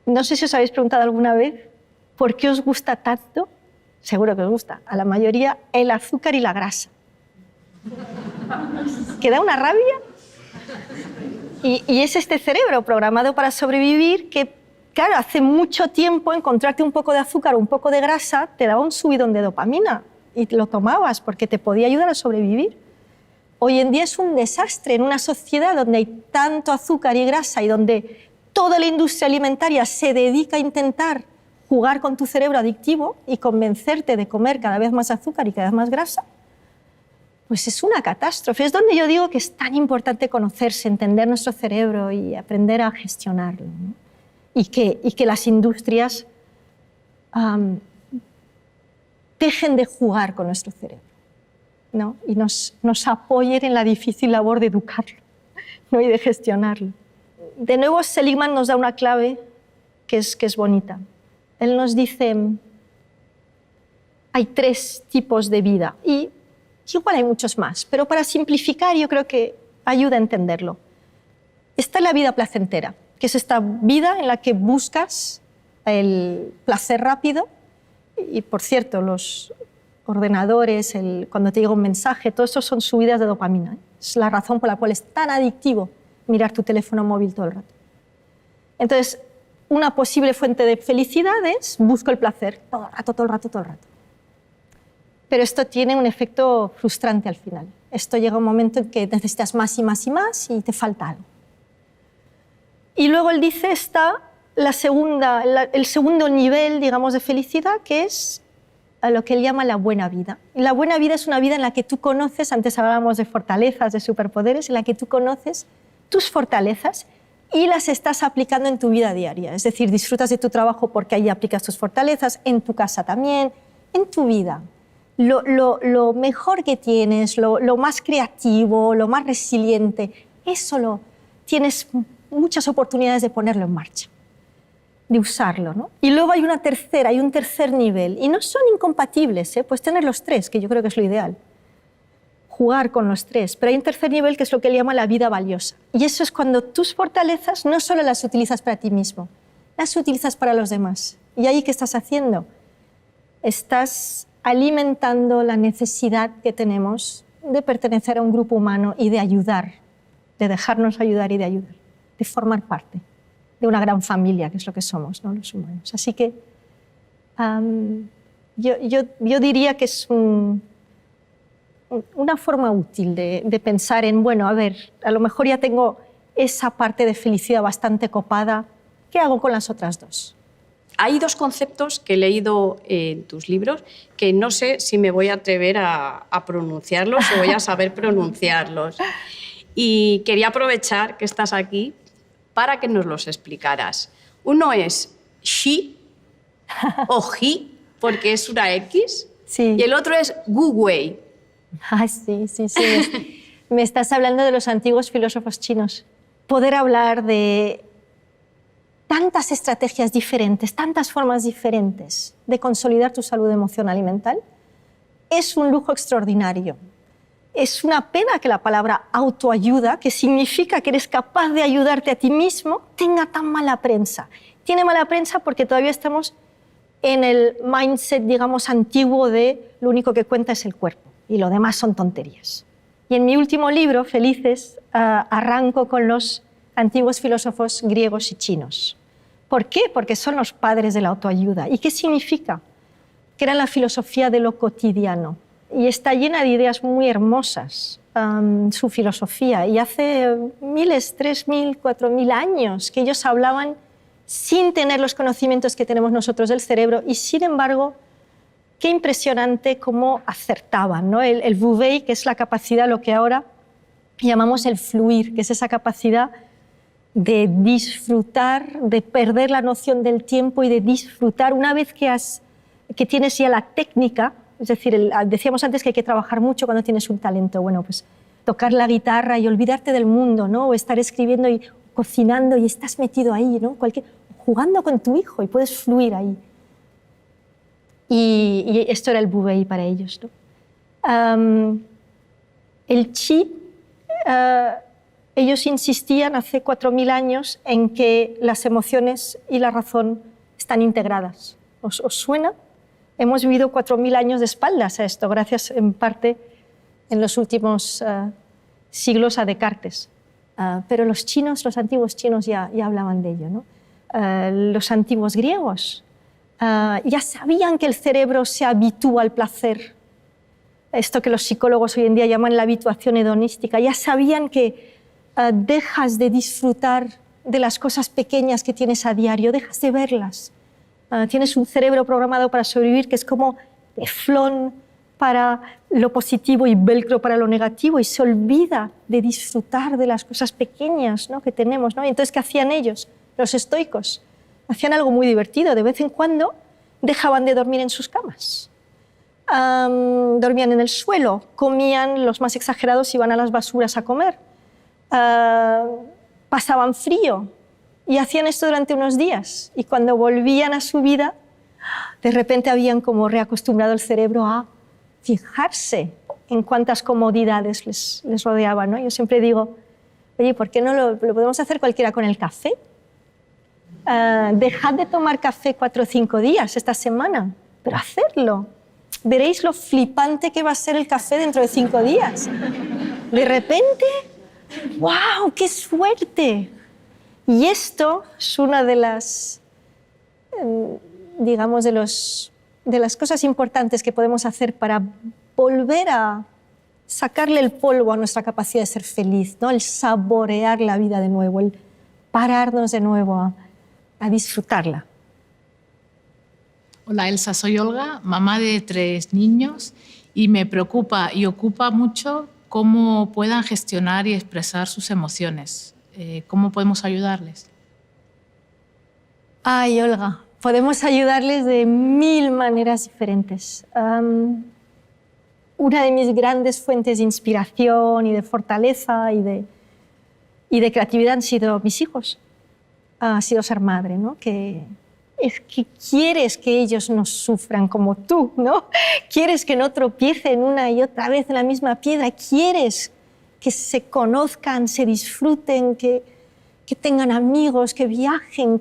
No sé si os habéis preguntado alguna vez por qué os gusta tanto, seguro que os gusta, a la mayoría, el azúcar y la grasa. Que da una rabia. Y es este cerebro programado para sobrevivir que, claro, hace mucho tiempo encontrarte un poco de azúcar o un poco de grasa te daba un subidón de dopamina y lo tomabas porque te podía ayudar a sobrevivir. Hoy en día es un desastre en una sociedad donde hay tanto azúcar y grasa y donde toda la industria alimentaria se dedica a intentar jugar con tu cerebro adictivo y convencerte de comer cada vez más azúcar y cada vez más grasa, pues es una catástrofe. Es donde yo digo que es tan importante conocerse, entender nuestro cerebro y aprender a gestionarlo, ¿no? Y que las industrias dejen de jugar con nuestro cerebro, ¿no? Y nos apoyen en la difícil labor de educarlo, ¿no? Y de gestionarlo. De nuevo, Seligman nos da una clave que es bonita. Él nos dice, hay 3 tipos de vida y igual hay muchos más, pero para simplificar yo creo que ayuda a entenderlo. Está la vida placentera, que es esta vida en la que buscas el placer rápido y, por cierto, los ordenadores, cuando te llega un mensaje, todo eso son subidas de dopamina. Es la razón por la cual es tan adictivo mirar tu teléfono móvil todo el rato. Entonces, una posible fuente de felicidad es busco el placer todo el rato. Pero esto tiene un efecto frustrante al final. Esto llega a un momento en que necesitas más y más y más y te falta algo. Y luego él dice está el segundo nivel, digamos, de felicidad, que es a lo que él llama la buena vida. Y la buena vida es una vida en la que tú conoces, antes hablábamos de fortalezas, de superpoderes, en la que tú conoces tus fortalezas y las estás aplicando en tu vida diaria. Es decir, disfrutas de tu trabajo porque ahí aplicas tus fortalezas, en tu casa también, en tu vida. Lo mejor que tienes, lo más creativo, lo más resiliente, eso tienes muchas oportunidades de ponerlo en marcha. de usarlo, ¿no? Y luego hay un tercer nivel, y no son incompatibles, ¿eh? Puedes tener los tres, que yo creo que es lo ideal, jugar con los tres, pero hay un tercer nivel que es lo que él llama la vida valiosa. Y eso es cuando tus fortalezas no solo las utilizas para ti mismo, las utilizas para los demás. ¿Y ahí qué estás haciendo? Estás alimentando la necesidad que tenemos de pertenecer a un grupo humano y de ayudar, de dejarnos ayudar y de ayudar, de formar parte de una gran familia, que es lo que somos, ¿no? Los humanos. Así que yo diría que es una forma útil de pensar en, bueno, a ver, a lo mejor ya tengo esa parte de felicidad bastante copada, ¿qué hago con las otras dos? Hay dos conceptos que he leído en tus libros que no sé si me voy a atrever a pronunciarlos o voy a saber pronunciarlos. Y quería aprovechar que estás aquí para que nos los explicaras. Uno es she o he, porque es una X, sí. Y el otro es gu wei. Ah, sí. Me estás hablando de los antiguos filósofos chinos. Poder hablar de tantas estrategias diferentes, tantas formas diferentes de consolidar tu salud emocional y mental es un lujo extraordinario. Es una pena que la palabra autoayuda, que significa que eres capaz de ayudarte a ti mismo, tenga tan mala prensa. Tiene mala prensa porque todavía estamos en el mindset, digamos, antiguo de lo único que cuenta es el cuerpo y lo demás son tonterías. Y en mi último libro, Felices, arranco con los antiguos filósofos griegos y chinos. ¿Por qué? Porque son los padres de la autoayuda. ¿Y qué significa? Que era la filosofía de lo cotidiano. Y está llena de ideas muy hermosas, su filosofía. Y hace miles, 3.000, 4.000 años que ellos hablaban sin tener los conocimientos que tenemos nosotros del cerebro. Y sin embargo, qué impresionante cómo acertaban, ¿no? El wu wei, que es la capacidad, lo que ahora llamamos el fluir, que es esa capacidad de disfrutar, de perder la noción del tiempo y de disfrutar una vez que tienes ya la técnica. Es decir, decíamos antes que hay que trabajar mucho cuando tienes un talento. Bueno, pues tocar la guitarra y olvidarte del mundo, ¿no? O estar escribiendo y cocinando y estás metido ahí, ¿no? Jugando con tu hijo y puedes fluir ahí. Y esto era el wu wei para ellos, ¿no? El chi, ellos insistían hace 4.000 años en que las emociones y la razón están integradas. ¿Os suena? Hemos vivido 4.000 años de espaldas a esto, gracias en parte en los últimos siglos a Descartes. Pero los antiguos chinos ya hablaban de ello, ¿no? Los antiguos griegos ya sabían que el cerebro se habitúa al placer. Esto que los psicólogos hoy en día llaman la habituación hedonística. Ya sabían que dejas de disfrutar de las cosas pequeñas que tienes a diario, dejas de verlas. Tienes un cerebro programado para sobrevivir que es como teflón para lo positivo y velcro para lo negativo y se olvida de disfrutar de las cosas pequeñas, ¿no? Que tenemos, ¿no? Y entonces, ¿qué hacían ellos? Los estoicos hacían algo muy divertido. De vez en cuando dejaban de dormir en sus camas. Dormían en el suelo, comían, los más exagerados iban a las basuras a comer, pasaban frío. Y hacían esto durante unos días. Y cuando volvían a su vida, de repente habían como reacostumbrado el cerebro a fijarse en cuántas comodidades les rodeaban, ¿no? Yo siempre digo, oye, ¿por qué no lo podemos hacer cualquiera con el café? Dejad de tomar café 4 o 5 días esta semana, pero hacedlo. Veréis lo flipante que va a ser el café dentro de 5 días. De repente, ¡wow! ¡Qué suerte! Y esto es una de las, digamos, de las cosas importantes que podemos hacer para volver a sacarle el polvo a nuestra capacidad de ser feliz, ¿no? El saborear la vida de nuevo, el pararnos de nuevo a disfrutarla. Hola Elsa, soy Olga, mamá de 3 niños y me preocupa y ocupa mucho cómo puedan gestionar y expresar sus emociones. ¿Cómo podemos ayudarles? Ay, Olga, podemos ayudarles de 1000 maneras diferentes. Una de mis grandes fuentes de inspiración y de fortaleza y de creatividad han sido mis hijos. Ha sido ser madre, ¿no? Que es que quieres que ellos no sufran como tú, ¿no? Quieres que no tropiecen una y otra vez en la misma piedra, quieres que se conozcan, se disfruten, que tengan amigos, que viajen.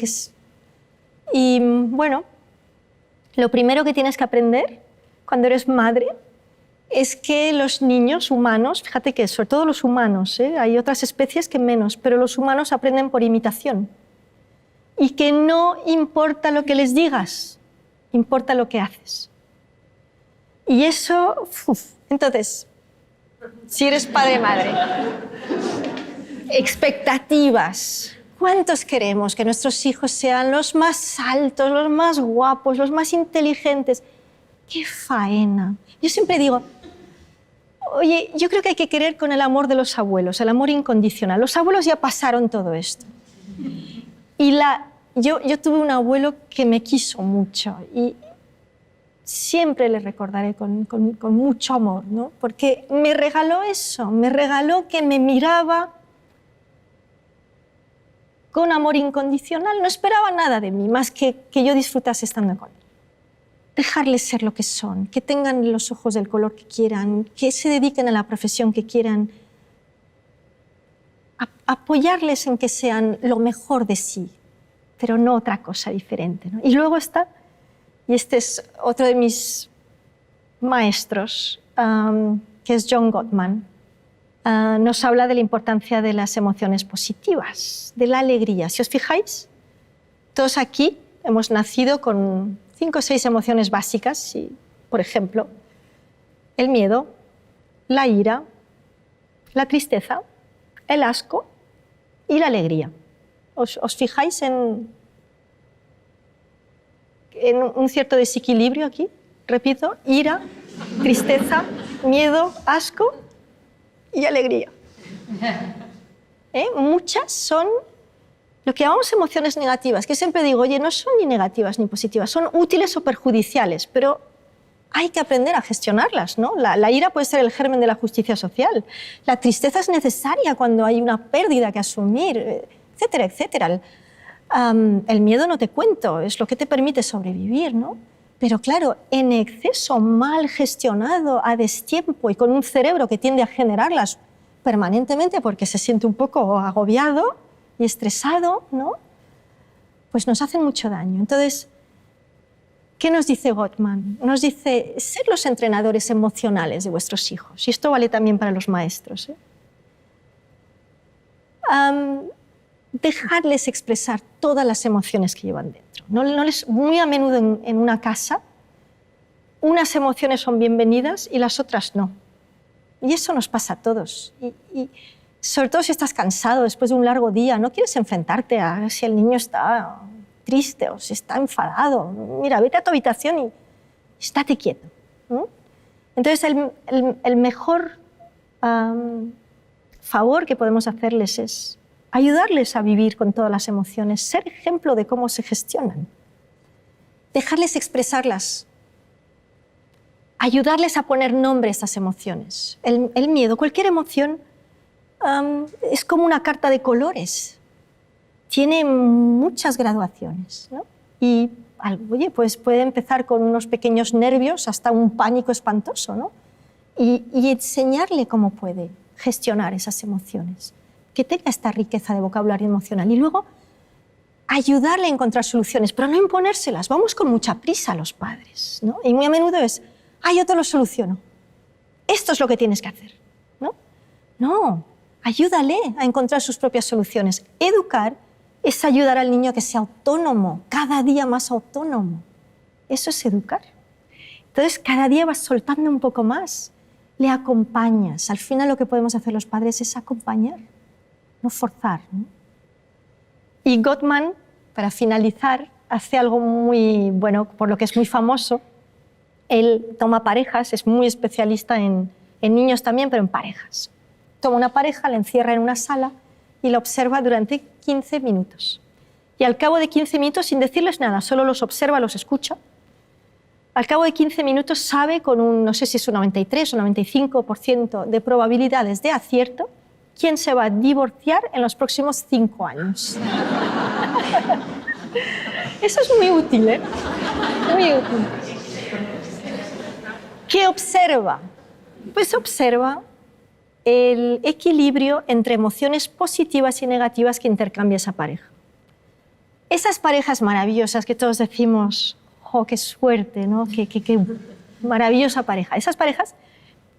Y bueno, lo primero que tienes que aprender cuando eres madre es que los niños humanos, fíjate que sobre todo los humanos, hay otras especies que menos, pero los humanos aprenden por imitación. Y que no importa lo que les digas, importa lo que haces. Y eso, entonces, si eres padre madre, expectativas. ¿Cuántos queremos que nuestros hijos sean los más altos, los más guapos, los más inteligentes? ¡Qué faena! Yo siempre digo, oye, yo creo que hay que querer con el amor de los abuelos, el amor incondicional. Los abuelos ya pasaron todo esto. Y yo tuve un abuelo que me quiso mucho y siempre le recordaré con mucho amor, ¿no? Porque me regaló eso, me regaló que me miraba con amor incondicional. No esperaba nada de mí, más que yo disfrutase estando con él. Dejarles ser lo que son, que tengan los ojos del color que quieran, que se dediquen a la profesión que quieran, apoyarles en que sean lo mejor de sí, pero no otra cosa diferente, ¿no? Y luego está, y este es otro de mis maestros, que es John Gottman, nos habla de la importancia de las emociones positivas, de la alegría. Si os fijáis, todos aquí hemos nacido con 5 o 6 emociones básicas, y, por ejemplo, el miedo, la ira, la tristeza, el asco y la alegría. ¿Os fijáis en un cierto desequilibrio aquí? Repito, ira, tristeza, miedo, asco y alegría. Muchas son lo que llamamos emociones negativas, que siempre digo, oye, no son ni negativas ni positivas, son útiles o perjudiciales, pero hay que aprender a gestionarlas, ¿no? La ira puede ser el germen de la justicia social, la tristeza es necesaria cuando hay una pérdida que asumir, etcétera, etcétera. El miedo no te cuento, es lo que te permite sobrevivir, ¿no? Pero claro, en exceso, mal gestionado, a destiempo y con un cerebro que tiende a generarlas permanentemente porque se siente un poco agobiado y estresado, ¿no? Pues nos hacen mucho daño. Entonces, ¿qué nos dice Gottman? Nos dice, ser los entrenadores emocionales de vuestros hijos. Y esto vale también para los maestros, dejarles expresar todas las emociones que llevan dentro. Muy a menudo en una casa, unas emociones son bienvenidas y las otras no. Y eso nos pasa a todos. Y sobre todo si estás cansado después de un largo día, no quieres enfrentarte a si el niño está triste o si está enfadado. Mira, vete a tu habitación y estate quieto, ¿no? Entonces, el mejor favor que podemos hacerles es ayudarles a vivir con todas las emociones, ser ejemplo de cómo se gestionan, dejarles expresarlas, ayudarles a poner nombre a estas emociones. El miedo, cualquier emoción, es como una carta de colores. Tiene muchas graduaciones, ¿no? Y oye, pues puede empezar con unos pequeños nervios hasta un pánico espantoso, ¿no? Y enseñarle cómo puede gestionar esas emociones, que tenga esta riqueza de vocabulario emocional y luego ayudarle a encontrar soluciones, pero no imponérselas. Vamos con mucha prisa los padres, ¿no? Y muy a menudo es, yo te lo soluciono. Esto es lo que tienes que hacer, ¿no? No, ayúdale a encontrar sus propias soluciones. Educar es ayudar al niño a que sea autónomo, cada día más autónomo. Eso es educar. Entonces, cada día vas soltando un poco más, le acompañas. Al final lo que podemos hacer los padres es acompañar, no forzar, ¿no? Y Gottman, para finalizar, hace algo muy bueno, por lo que es muy famoso. Él toma parejas, es muy especialista en niños también, pero en parejas. Toma una pareja, la encierra en una sala y la observa durante 15 minutos. Y al cabo de 15 minutos, sin decirles nada, solo los observa, los escucha. Al cabo de 15 minutos sabe con un, no sé si es un 93 o 95% de probabilidades de acierto, quién se va a divorciar en los próximos 5 años. Eso es muy útil, ¿eh? Muy útil. ¿Qué observa? Pues observa el equilibrio entre emociones positivas y negativas que intercambia esa pareja. Esas parejas maravillosas que todos decimos, ¡oh, qué suerte!, ¿no? Qué maravillosa pareja. Esas parejas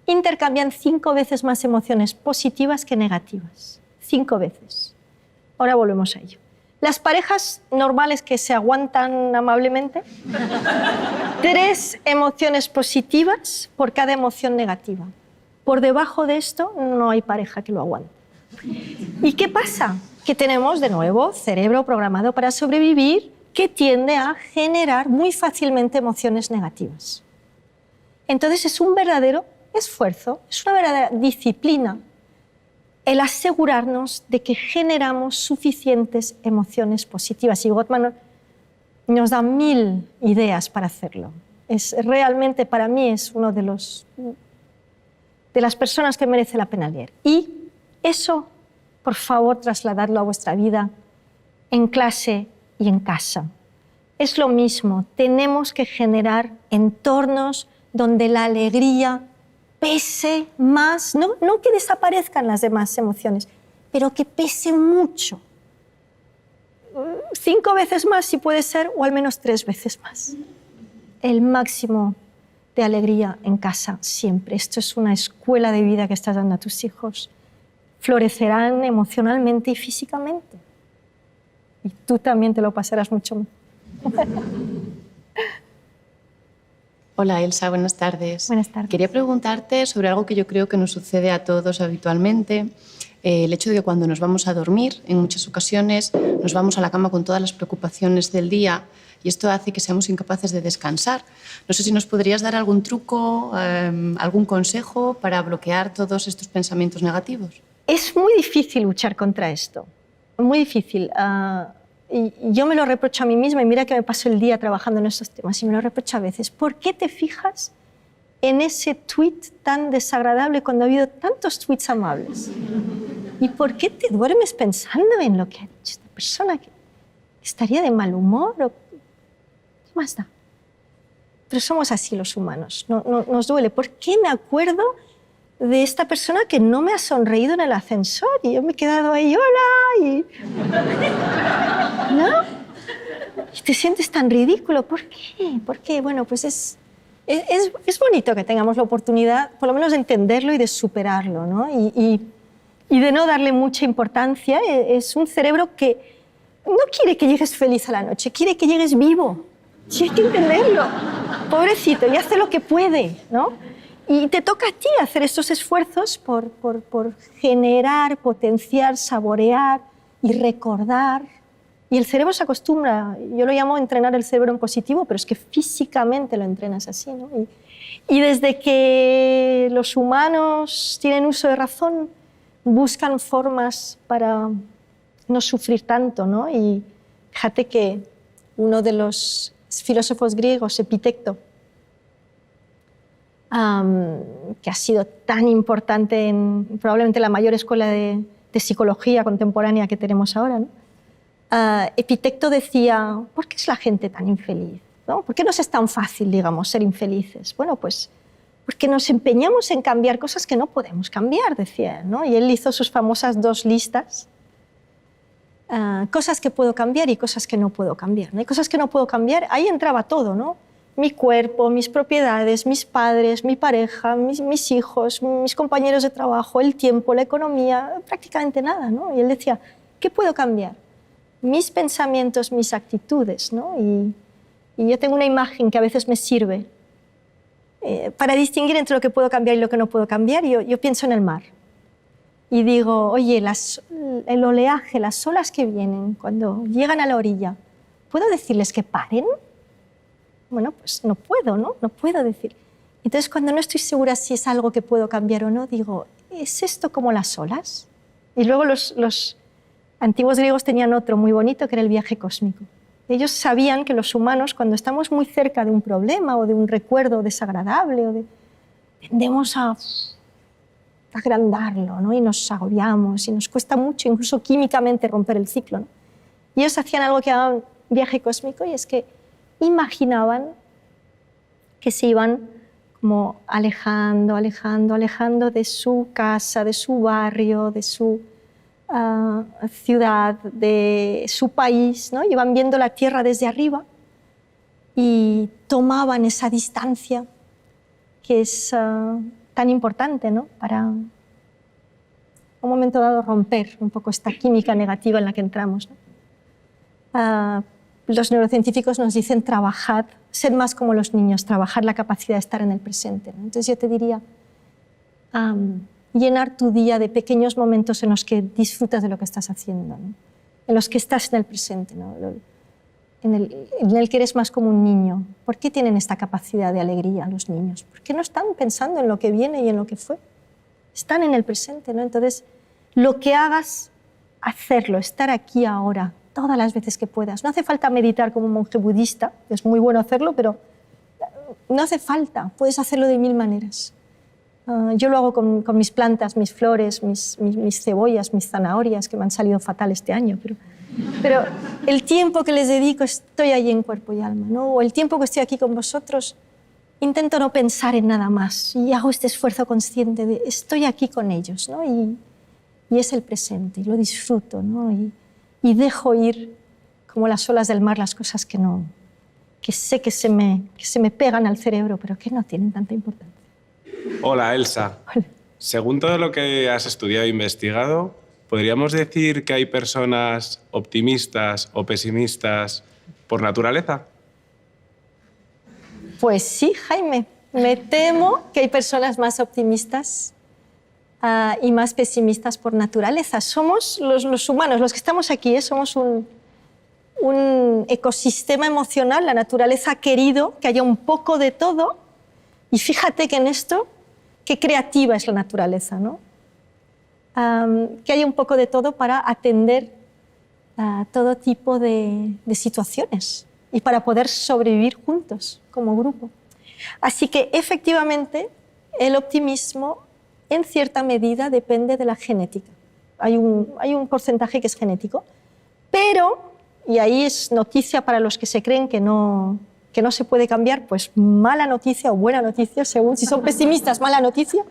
intercambian 5 veces más emociones positivas que negativas. 5 veces. Ahora volvemos a ello. Las parejas normales que se aguantan amablemente, 3 emociones positivas por cada emoción negativa. Por debajo de esto no hay pareja que lo aguante. ¿Y qué pasa? Que tenemos, de nuevo, cerebro programado para sobrevivir que tiende a generar muy fácilmente emociones negativas. Entonces es un verdadero esfuerzo, es una verdadera disciplina el asegurarnos de que generamos suficientes emociones positivas. Y Gottman nos da 1000 ideas para hacerlo. Realmente para mí es uno de las personas que merece la pena leer. Y eso, por favor, trasladadlo a vuestra vida en clase y en casa. Es lo mismo, tenemos que generar entornos donde la alegría pese más, no que desaparezcan las demás emociones, pero que pese mucho. 5 veces más si puede ser, o al menos 3 veces más. El máximo de alegría en casa siempre. Esto es una escuela de vida que estás dando a tus hijos. Florecerán emocionalmente y físicamente. Y tú también te lo pasarás mucho mejor. Hola Elsa, buenas tardes. Buenas tardes. Quería preguntarte sobre algo que yo creo que nos sucede a todos habitualmente. El hecho de que cuando nos vamos a dormir, en muchas ocasiones, nos vamos a la cama con todas las preocupaciones del día y esto hace que seamos incapaces de descansar. No sé si nos podrías dar algún truco, algún consejo para bloquear todos estos pensamientos negativos. Es muy difícil luchar contra esto, muy difícil. Y yo me lo reprocho a mí misma y mira que me paso el día trabajando en estos temas y me lo reprocho a veces. ¿Por qué te fijas en ese tuit tan desagradable cuando ha habido tantos tuits amables? ¿Y por qué te duermes pensando en lo que ha dicho esta persona que estaría de mal humor? ¿Qué más da? Pero somos así los humanos, nos duele. ¿Por qué me acuerdo de esta persona que no me ha sonreído en el ascensor y yo me he quedado ahí, hola, y... ¿no? Y te sientes tan ridículo. ¿Por qué? ¿Por qué? Bueno, pues es bonito que tengamos la oportunidad, por lo menos, de entenderlo y de superarlo, ¿no? Y de no darle mucha importancia. Es un cerebro que no quiere que llegues feliz a la noche, quiere que llegues vivo. Sí, hay que entenderlo. Pobrecito, y hace lo que puede, ¿no? Y te toca a ti hacer estos esfuerzos por generar, potenciar, saborear y recordar. Y el cerebro se acostumbra, yo lo llamo entrenar el cerebro en positivo, pero es que físicamente lo entrenas así, ¿no? Y desde que los humanos tienen uso de razón, buscan formas para no sufrir tanto, ¿no? Y fíjate que uno de los filósofos griegos, Epicteto, que ha sido tan importante en probablemente la mayor escuela de psicología contemporánea que tenemos ahora, ¿no? Epicteto decía, ¿por qué es la gente tan infeliz? ¿No? ¿Por qué nos es tan fácil, digamos, ser infelices? Bueno, pues porque nos empeñamos en cambiar cosas que no podemos cambiar, decía, ¿no? Y él hizo sus famosas 2 listas, cosas que puedo cambiar y cosas que no puedo cambiar, ¿no? Y cosas que no puedo cambiar, ahí entraba todo, ¿no? Mi cuerpo, mis propiedades, mis padres, mi pareja, mis hijos, mis compañeros de trabajo, el tiempo, la economía, prácticamente nada, ¿no? Y él decía, ¿qué puedo cambiar? Mis pensamientos, mis actitudes, ¿no? Y yo tengo una imagen que a veces me sirve para distinguir entre lo que puedo cambiar y lo que no puedo cambiar. Yo pienso en el mar y digo, oye, el oleaje, las olas que vienen cuando llegan a la orilla, ¿puedo decirles que paren? Bueno, pues no puedo, ¿no? No puedo decir. Entonces, cuando no estoy segura si es algo que puedo cambiar o no, digo, ¿es esto como las olas? Y luego los antiguos griegos tenían otro muy bonito, que era el viaje cósmico. Ellos sabían que los humanos, cuando estamos muy cerca de un problema o de un recuerdo desagradable, tendemos a agrandarlo, ¿no? Y nos agobiamos y nos cuesta mucho, incluso químicamente, romper el ciclo, ¿no? Y ellos hacían algo que llamaban viaje cósmico, y es que imaginaban que se iban como alejando de su casa, de su barrio, de su ciudad, de su país, ¿no? Iban viendo la Tierra desde arriba y tomaban esa distancia que es tan importante, ¿no? Para un momento dado romper un poco esta química negativa en la que entramos, ¿no? Los neurocientíficos nos dicen trabajad, sed más como los niños, trabajar la capacidad de estar en el presente, ¿no? Entonces yo te diría, llenar tu día de pequeños momentos en los que disfrutas de lo que estás haciendo, ¿no? En los que estás en el presente, ¿no? en el que eres más como un niño. ¿Por qué tienen esta capacidad de alegría los niños? ¿Por qué no están pensando en lo que viene y en lo que fue? Están en el presente, ¿no? Entonces, lo que hagas, hacerlo, estar aquí ahora, todas las veces que puedas. No hace falta meditar como un monje budista, es muy bueno hacerlo, pero no hace falta, puedes hacerlo de 1000 maneras. Yo lo hago con mis plantas, mis flores, mis cebollas, mis zanahorias, que me han salido fatal este año, pero el tiempo que les dedico estoy allí en cuerpo y alma, ¿no? O el tiempo que estoy aquí con vosotros, intento no pensar en nada más y hago este esfuerzo consciente de estoy aquí con ellos, ¿no? Y es el presente, y lo disfruto, ¿no? Y dejo ir como las olas del mar las cosas que sé que se me pegan al cerebro, pero que no tienen tanta importancia. Hola, Elsa. Hola. Según todo lo que has estudiado e investigado, ¿podríamos decir que hay personas optimistas o pesimistas por naturaleza? Pues sí, Jaime. Me temo que hay personas más optimistas y más pesimistas por naturaleza. Somos los humanos, los que estamos aquí, somos un ecosistema emocional. La naturaleza ha querido que haya un poco de todo. Y fíjate que en esto, qué creativa es la naturaleza, ¿no? Que haya un poco de todo para atender a todo tipo de situaciones y para poder sobrevivir juntos como grupo. Así que efectivamente el optimismo en cierta medida depende de la genética. Hay un porcentaje que es genético, pero, y ahí es noticia para los que se creen que no se puede cambiar, pues mala noticia o buena noticia, según si son pesimistas, mala noticia.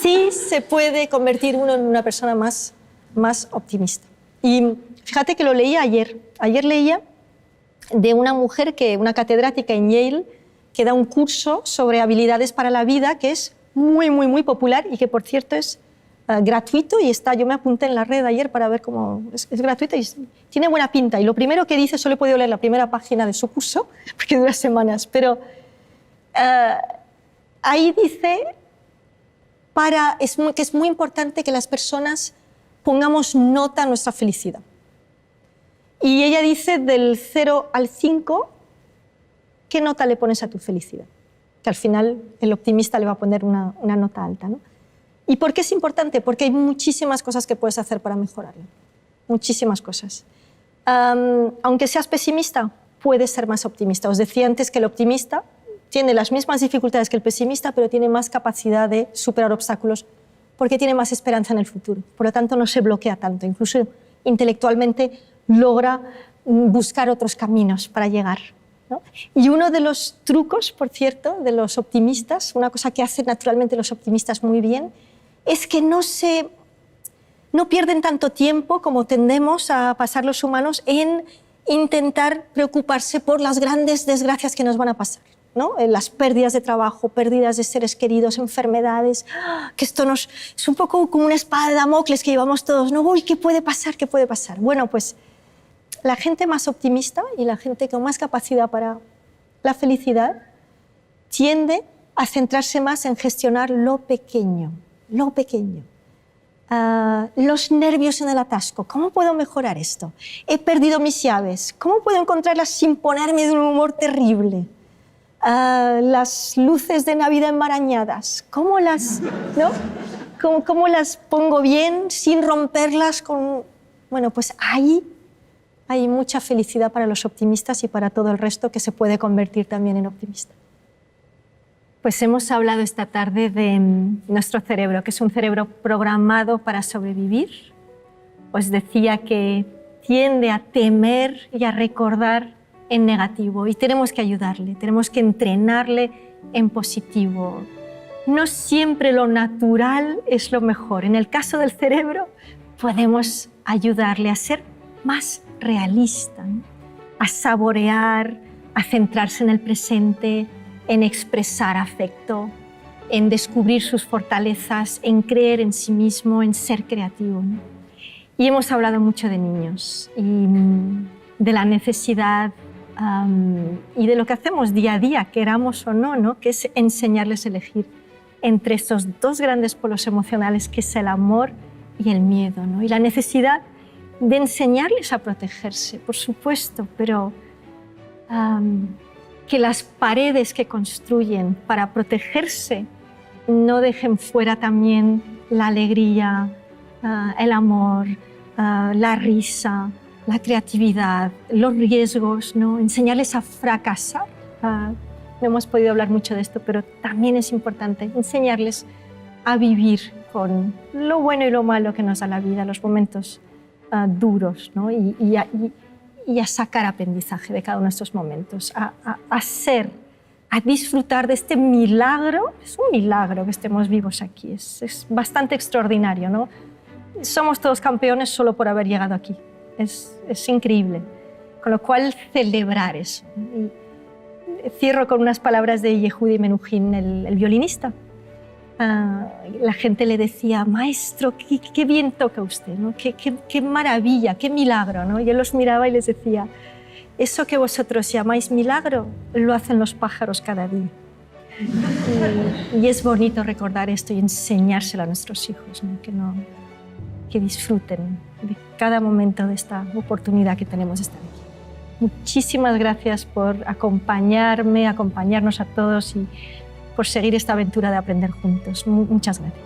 Sí se puede convertir uno en una persona más optimista. Y fíjate que lo leí ayer. Ayer leía de una mujer, una catedrática en Yale, que da un curso sobre habilidades para la vida, que es muy, muy, muy popular y que, por cierto, es gratuito y yo me apunté en la red ayer para ver cómo es gratuito y tiene buena pinta. Y lo primero que dice, solo he podido leer la primera página de su curso, porque dura semanas, pero ahí dice que es muy importante que las personas pongamos nota a nuestra felicidad. Y ella dice del 0 al 5, ¿qué nota le pones a tu felicidad? Que al final el optimista le va a poner una nota alta, ¿no? ¿Y por qué es importante? Porque hay muchísimas cosas que puedes hacer para mejorarlo. Muchísimas cosas. Aunque seas pesimista, puedes ser más optimista. Os decía antes que el optimista tiene las mismas dificultades que el pesimista, pero tiene más capacidad de superar obstáculos porque tiene más esperanza en el futuro. Por lo tanto, no se bloquea tanto. Incluso intelectualmente logra buscar otros caminos para llegar, ¿no? Y uno de los trucos, por cierto, de los optimistas, una cosa que hacen naturalmente los optimistas muy bien, es que no pierden tanto tiempo como tendemos a pasar los humanos en intentar preocuparse por las grandes desgracias que nos van a pasar, ¿no? Las pérdidas de trabajo, pérdidas de seres queridos, enfermedades, que esto es un poco como una espada de Damocles que llevamos todos, ¿no? Uy, ¿qué puede pasar? ¿Qué puede pasar? Bueno, pues la gente más optimista y la gente con más capacidad para la felicidad tiende a centrarse más en gestionar lo pequeño. Los nervios en el atasco. ¿Cómo puedo mejorar esto? He perdido mis llaves. ¿Cómo puedo encontrarlas sin ponerme de un humor terrible? Las luces de Navidad enmarañadas. ¿Cómo las pongo bien sin romperlas con...? Bueno, pues ahí hay mucha felicidad para los optimistas y para todo el resto que se puede convertir también en optimista. Pues hemos hablado esta tarde de nuestro cerebro, que es un cerebro programado para sobrevivir. Os decía que tiende a temer y a recordar en negativo y tenemos que ayudarle, tenemos que entrenarle en positivo. No siempre lo natural es lo mejor. En el caso del cerebro podemos ayudarle a ser más realista, ¿no? A saborear, a centrarse en el presente, en expresar afecto, en descubrir sus fortalezas, en creer en sí mismo, en ser creativo, ¿no? Y hemos hablado mucho de niños y de la necesidad y de lo que hacemos día a día, queramos o no, ¿no? Que es enseñarles a elegir entre estos dos grandes polos emocionales que es el amor y el miedo, ¿no? Y la necesidad de enseñarles a protegerse, por supuesto, pero que las paredes que construyen para protegerse no dejen fuera también la alegría, el amor, la risa, la creatividad, los riesgos, ¿no? Enseñarles a fracasar. No hemos podido hablar mucho de esto, pero también es importante enseñarles a vivir con lo bueno y lo malo que nos da la vida, los momentos duros, ¿no? y a sacar aprendizaje de cada uno de estos momentos, a ser, a disfrutar de este milagro. Es un milagro que estemos vivos aquí, es bastante extraordinario, ¿no? Somos todos campeones solo por haber llegado aquí, es increíble. Con lo cual, celebrar eso. Y cierro con unas palabras de Yehudi Menuhin, el violinista. La gente le decía, maestro, qué bien toca usted, ¿no? Qué maravilla, qué milagro, ¿no? Y él los miraba y les decía, eso que vosotros llamáis milagro, lo hacen los pájaros cada día. Y es bonito recordar esto y enseñárselo a nuestros hijos, ¿no? Que disfruten de cada momento de esta oportunidad que tenemos de estar aquí. Muchísimas gracias por acompañarme, acompañarnos a todos y por seguir esta aventura de aprender juntos. Muchas gracias.